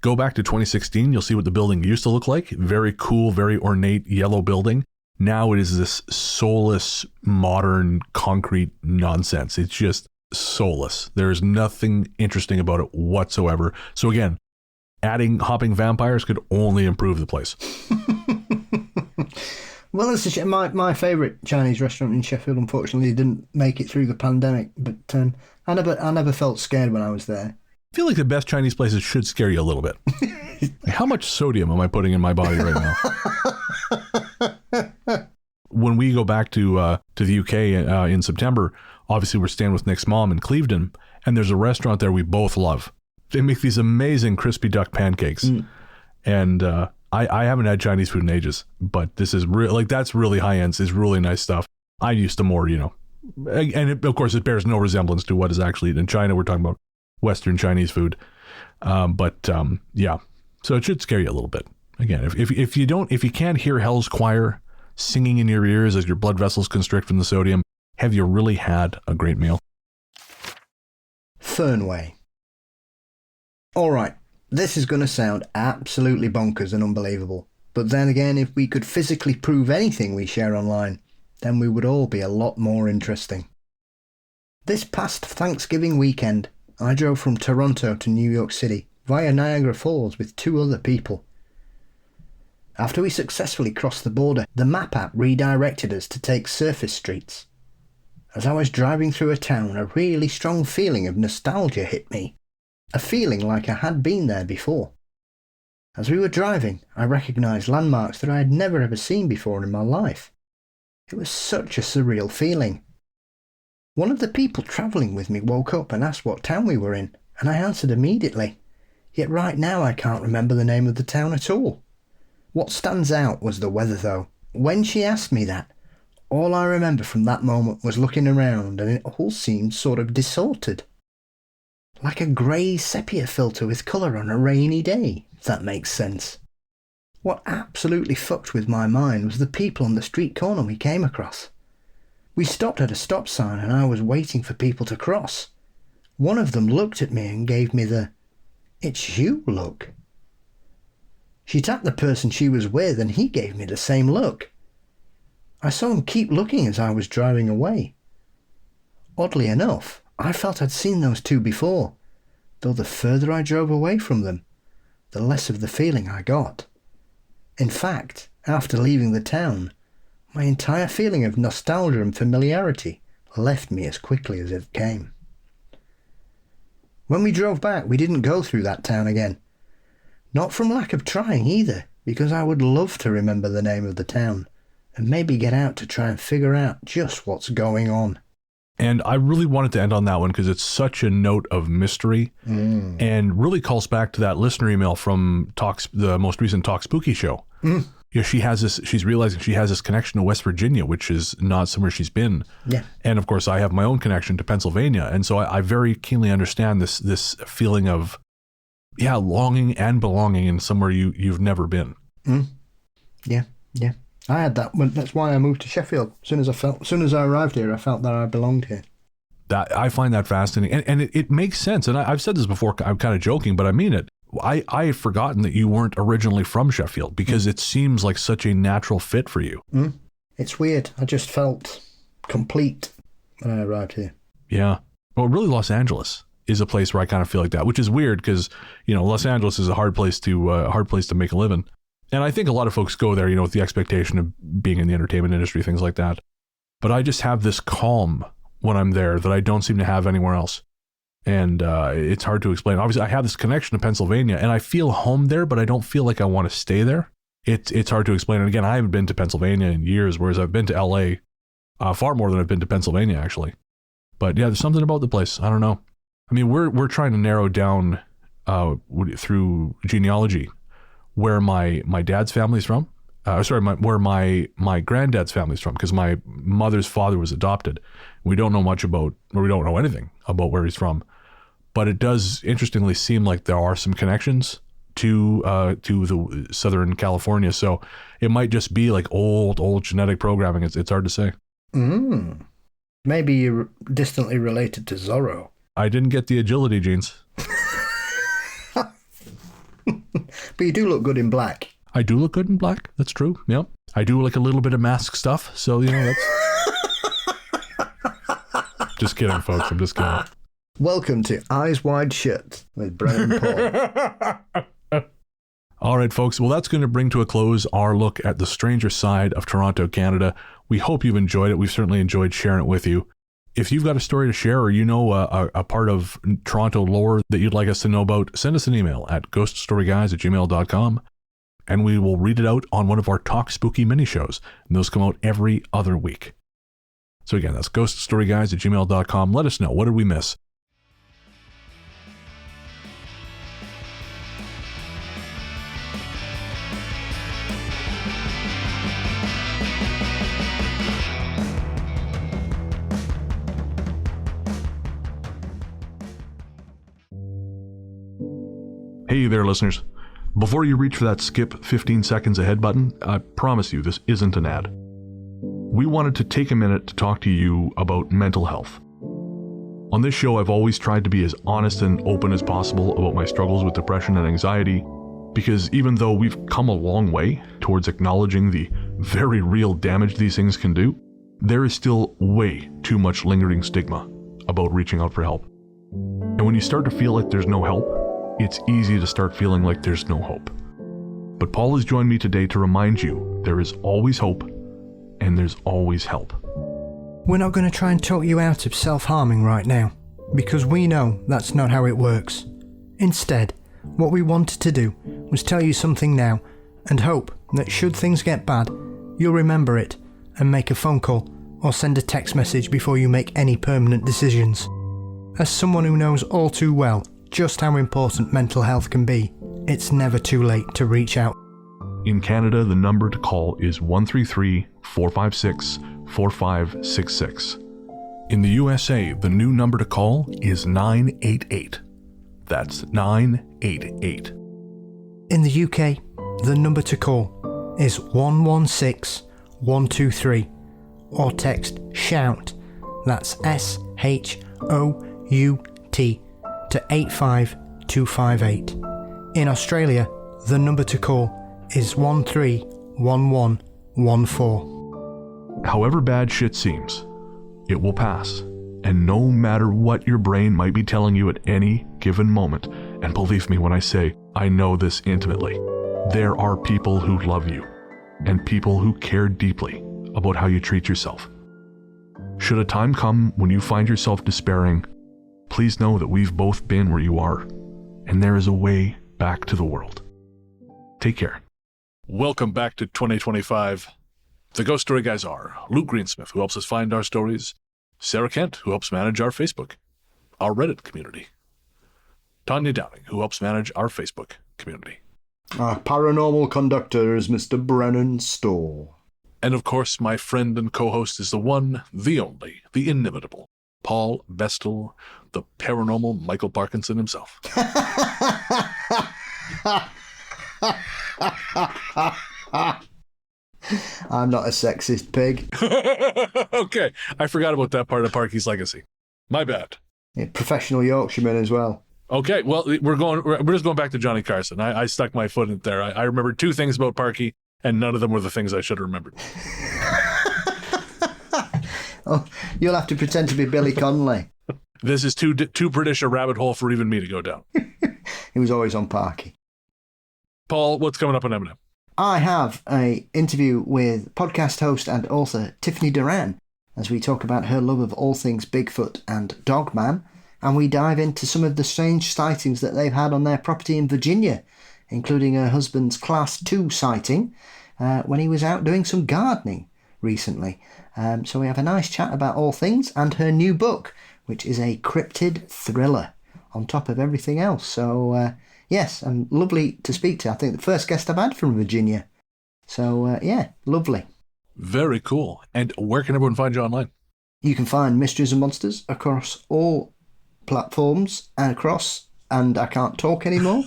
Go back to 2016. You'll see what the building used to look like. Very cool, very ornate yellow building. Now it is this soulless, modern, concrete nonsense. It's just soulless. There's nothing interesting about it whatsoever. So again, adding hopping vampires could only improve the place. Well, that's my favourite Chinese restaurant in Sheffield, unfortunately, didn't make it through the pandemic. But I never felt scared when I was there. I feel like the best Chinese places should scare you a little bit. How much sodium am I putting in my body right now? When we go back to the UK in September, obviously we're staying with Nick's mom in Clevedon, and there's a restaurant there we both love. They make these amazing crispy duck pancakes. And I haven't had Chinese food in ages, but this is like that's really high end. It's really nice stuff. I'm used to more, and of course it bears no resemblance to what is actually eaten in China. We're talking about Western Chinese food, yeah. So it should scare you a little bit. Again, if you can't hear hell's choir singing in your ears as your blood vessels constrict from the sodium, have you really had a great meal? Fernway. Alright, this is going to sound absolutely bonkers and unbelievable, but then again, if we could physically prove anything we share online, then we would all be a lot more interesting. This past Thanksgiving weekend, I drove from Toronto to New York City via Niagara Falls with 2 other people. After we successfully crossed the border, the map app redirected us to take surface streets. As I was driving through a town, a really strong feeling of nostalgia hit me, a feeling like I had been there before. As we were driving, I recognised landmarks that I had never ever seen before in my life. It was such a surreal feeling. One of the people travelling with me woke up and asked what town we were in, and I answered immediately. Yet right now I can't remember the name of the town at all. What stands out was the weather though. When she asked me that, all I remember from that moment was looking around and it all seemed sort of distorted. Like a grey sepia filter with colour on a rainy day, if that makes sense. What absolutely fucked with my mind was the people on the street corner we came across. We stopped at a stop sign and I was waiting for people to cross. One of them looked at me and gave me the "It's you" look. She tapped the person she was with and he gave me the same look. I saw him keep looking as I was driving away. Oddly enough, I felt I'd seen those 2 before, though the further I drove away from them, the less of the feeling I got. In fact, after leaving the town, my entire feeling of nostalgia and familiarity left me as quickly as it came. When we drove back, we didn't go through that town again. Not from lack of trying either, because I would love to remember the name of the town and maybe get out to try and figure out just what's going on. And I really wanted to end on that one because it's such a note of mystery and really calls back to that listener email from the most recent Talk Spooky show. She's realizing she has this connection to West Virginia, which is not somewhere she's been. Yeah. And of course I have my own connection to Pennsylvania. And so I very keenly understand this feeling of longing and belonging in somewhere you've never been. Yeah. I had that. That's why I moved to Sheffield. As soon as I arrived here, I felt that I belonged here. That I find that fascinating, and it makes sense. And I've said this before. I'm kind of joking, but I mean it. I had forgotten that you weren't originally from Sheffield because it seems like such a natural fit for you. It's weird. I just felt complete when I arrived here. Yeah. Well, really, Los Angeles is a place where I kind of feel like that, which is weird because Los Angeles is a hard place to make a living. And I think a lot of folks go there, with the expectation of being in the entertainment industry, things like that. But I just have this calm when I'm there that I don't seem to have anywhere else. And it's hard to explain. Obviously, I have this connection to Pennsylvania, and I feel home there, but I don't feel like I want to stay there. It's hard to explain. And again, I haven't been to Pennsylvania in years, whereas I've been to L.A. Far more than I've been to Pennsylvania, actually. But yeah, there's something about the place. I don't know. I mean, we're trying to narrow down through genealogy where my dad's family's from. Where my granddad's family's from, because my mother's father was adopted. We don't know much about, or we don't know anything about where he's from. But it does interestingly seem like there are some connections to the Southern California. So it might just be like old genetic programming. It's hard to say. Maybe you're distantly related to Zorro. I didn't get the agility genes. But you do look good in black. I do look good in black. That's true. Yep. I do like a little bit of mask stuff. So, that's... Just kidding, folks. I'm just kidding. Welcome to Eyes Wide Shut with Brennan Paul. All right, folks. Well, that's going to bring to a close our look at the stranger side of Toronto, Canada. We hope you've enjoyed it. We've certainly enjoyed sharing it with you. If you've got a story to share or a part of Toronto lore that you'd like us to know about, send us an email at ghoststoryguys@gmail.com and we will read it out on one of our Talk Spooky mini-shows. And those come out every other week. So again, that's ghoststoryguys@gmail.com. Let us know. What did we miss? Hey there, listeners. Before you reach for that skip 15 seconds ahead button, I promise you this isn't an ad. We wanted to take a minute to talk to you about mental health. On this show, I've always tried to be as honest and open as possible about my struggles with depression and anxiety, because even though we've come a long way towards acknowledging the very real damage these things can do, there is still way too much lingering stigma about reaching out for help. And when you start to feel like there's no help, it's easy to start feeling like there's no hope. But Paul has joined me today to remind you there is always hope and there's always help. We're not going to try and talk you out of self-harming right now, because we know that's not how it works. Instead, what we wanted to do was tell you something now and hope that should things get bad, you'll remember it and make a phone call or send a text message before you make any permanent decisions. As someone who knows all too well just how important mental health can be, it's never too late to reach out. In Canada, the number to call is 133-456-4566. In the USA, the new number to call is 988. That's 988. In the UK, the number to call is 116123 or text SHOUT, that's SHOUT, to 85258. In Australia, the number to call is 131114. However bad shit seems, it will pass. And no matter what your brain might be telling you at any given moment, and believe me when I say I know this intimately, there are people who love you and people who care deeply about how you treat yourself. Should a time come when you find yourself despairing, please know that we've both been where you are, and there is a way back to the world. Take care. Welcome back to 2025. The Ghost Story Guys are Luke Greensmith, who helps us find our stories, Sarah Kent, who helps manage our Facebook, our Reddit community, Tanya Downing, who helps manage our Facebook community. Our paranormal conductor is Mr. Brennan Storr. And of course, my friend and co-host is the one, the only, the inimitable, Paul Bestel, the paranormal Michael Parkinson himself. I'm not a sexist pig. Okay, I forgot about that part of Parky's legacy. My bad. Yeah, professional Yorkshireman as well. Okay, well, we're just going back to Johnny Carson. I stuck my foot in there. I remembered two things about Parky, and none of them were the things I should have remembered. Oh, you'll have to pretend to be Billy Connolly. This is too British a rabbit hole for even me to go down. He was always on Parky. Paul, what's coming up on Eminem? I have an interview with podcast host and author Tiffany Duran as we talk about her love of all things Bigfoot and Dogman, and we dive into some of the strange sightings that they've had on their property in Virginia, including her husband's Class 2 sighting when he was out doing some gardening recently. So we have a nice chat about all things and her new book, which is a cryptid thriller on top of everything else. So yes, and lovely to speak to. I think the first guest I've had from Virginia. So yeah, lovely. Very cool. And where can everyone find you online? You can find Mysteries and Monsters across all platforms and I can't talk anymore.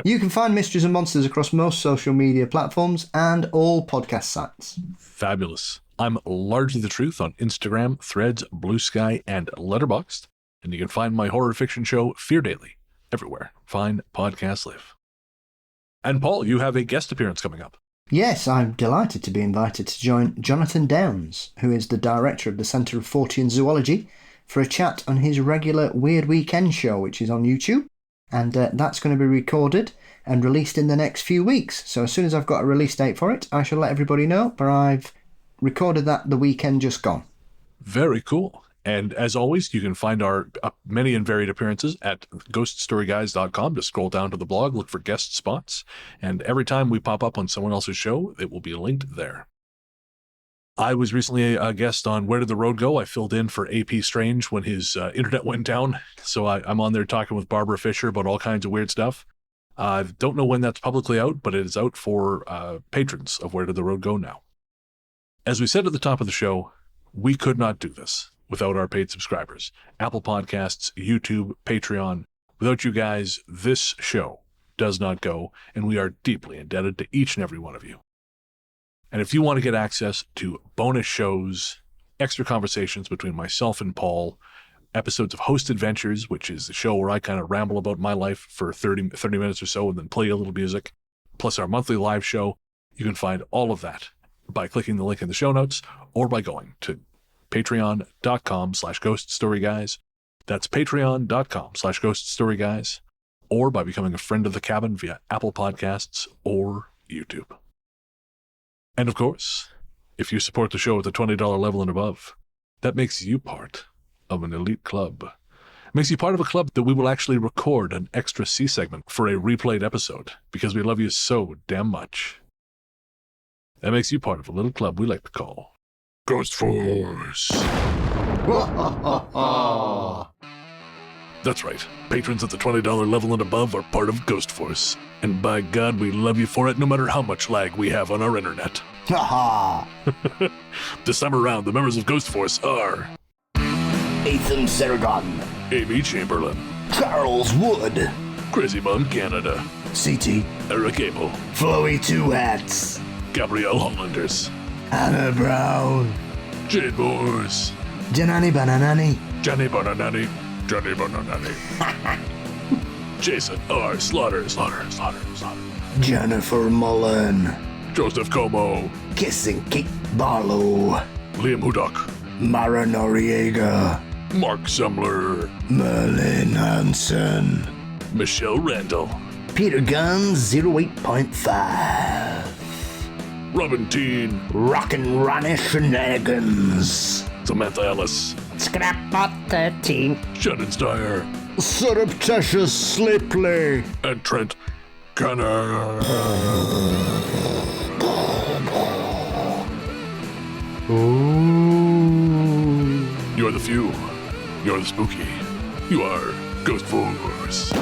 You can find Mysteries and Monsters across most social media platforms and all podcast sites. Fabulous. I'm Largely the Truth on Instagram, Threads, Blue Sky, and Letterboxd. And you can find my horror fiction show, Fear Daily, everywhere fine podcasts live. And Paul, you have a guest appearance coming up. Yes, I'm delighted to be invited to join Jonathan Downs, who is the director of the Centre of Fortean Zoology, for a chat on his regular Weird Weekend show, which is on YouTube. And that's going to be recorded and released in the next few weeks. So as soon as I've got a release date for it, I shall let everybody know. But I've recorded that the weekend just gone. Very cool. And as always, you can find our many and varied appearances at ghoststoryguys.com. Just scroll down to the blog, look for guest spots. And every time we pop up on someone else's show, it will be linked there. I was recently a guest on Where Did the Road Go? I filled in for AP Strange when his internet went down. So I'm on there talking with Barbara Fisher about all kinds of weird stuff. I don't know when that's publicly out, but it is out for patrons of Where Did the Road Go now. As we said at the top of the show, we could not do this without our paid subscribers. Apple Podcasts, YouTube, Patreon. Without you guys, this show does not go, and we are deeply indebted to each and every one of you. And if you want to get access to bonus shows, extra conversations between myself and Paul, episodes of Host Adventures, which is the show where I kind of ramble about my life for 30 minutes or so and then play a little music, plus our monthly live show, you can find all of that by clicking the link in the show notes or by going to patreon.com/ghoststoryguys. That's patreon.com/ghoststoryguys, or by becoming a friend of the cabin via Apple Podcasts or YouTube. And of course, if you support the show at the $20 level and above, that makes you part of an elite club. It makes you part of a club that we will actually record an extra C segment for a replayed episode because we love you so damn much. That makes you part of a little club we like to call Ghost Force. That's right. Patrons at the $20 level and above are part of Ghost Force. And by God, we love you for it no matter how much lag we have on our internet. This time around, the members of Ghost Force are Ethan Saragon, Amy Chamberlain, Charles Wood, Crazy Mom Canada, CT, Eric Abel, Flowy Two Hats, Gabrielle Hollanders, Anna Brown, Jade Moores, Janani Bananani, Johnny Bananani, Jason R. Slaughter, Jennifer Mullen, Joseph Como, Kissing Kate Barlow, Liam Hudock, Mara Noriega, Mark Sumler, Merlin Hansen, Michelle Randall, Peter Guns 08.5, Robin Teen, Rockin' Ronnie Shenanigans, Samantha Ellis, Scrapbot 13, Shannon Steyer, Surreptitious Slipley, and Trent Connor. You're the few. You're the spooky. You are Ghost Force.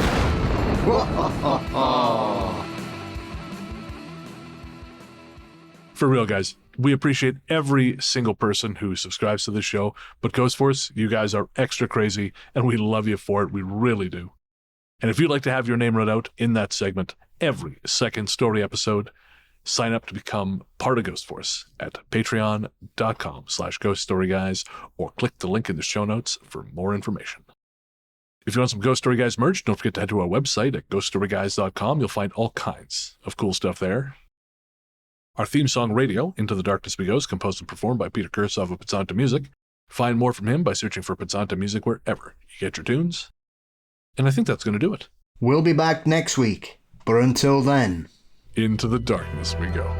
For real, guys, we appreciate every single person who subscribes to this show, but Ghost Force, you guys are extra crazy, and we love you for it. We really do. And if you'd like to have your name read out in that segment every second story episode, sign up to become part of Ghost Force at patreon.com/ghoststoryguys or click the link in the show notes for more information. If you want some Ghost Story Guys merch, don't forget to head to our website at ghoststoryguys.com. You'll find all kinds of cool stuff there. Our theme song, Radio, Into the Darkness We Go, is composed and performed by Peter Kursov of Pizzanta Music. Find more from him by searching for Pizzanta Music wherever you get your tunes. And I think that's going to do it. We'll be back next week, but until then... Into the darkness we go.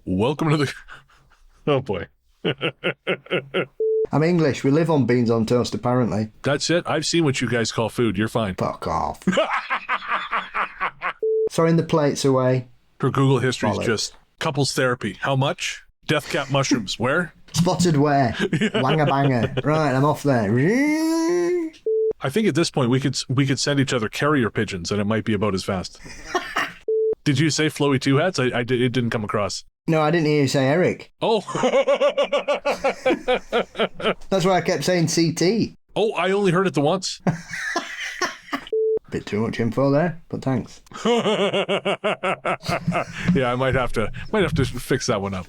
Welcome to the... Oh, boy. I'm English. We live on beans on toast, apparently. That's it. I've seen what you guys call food. You're fine. Fuck off. Throwing the plates away. Her Google history is Bollocks. just couples therapy. How much? Death cap mushrooms. Where? Spotted where? Wanga banger. Right, I'm off there. I think at this point we could send each other carrier pigeons and it might be about as fast. Did you say Flowy Two Hats? It didn't come across. No, I didn't hear you say Eric. Oh. That's why I kept saying CT. Oh, I only heard it the once. Bit too much info there, but thanks. Yeah, I might have to fix that one up.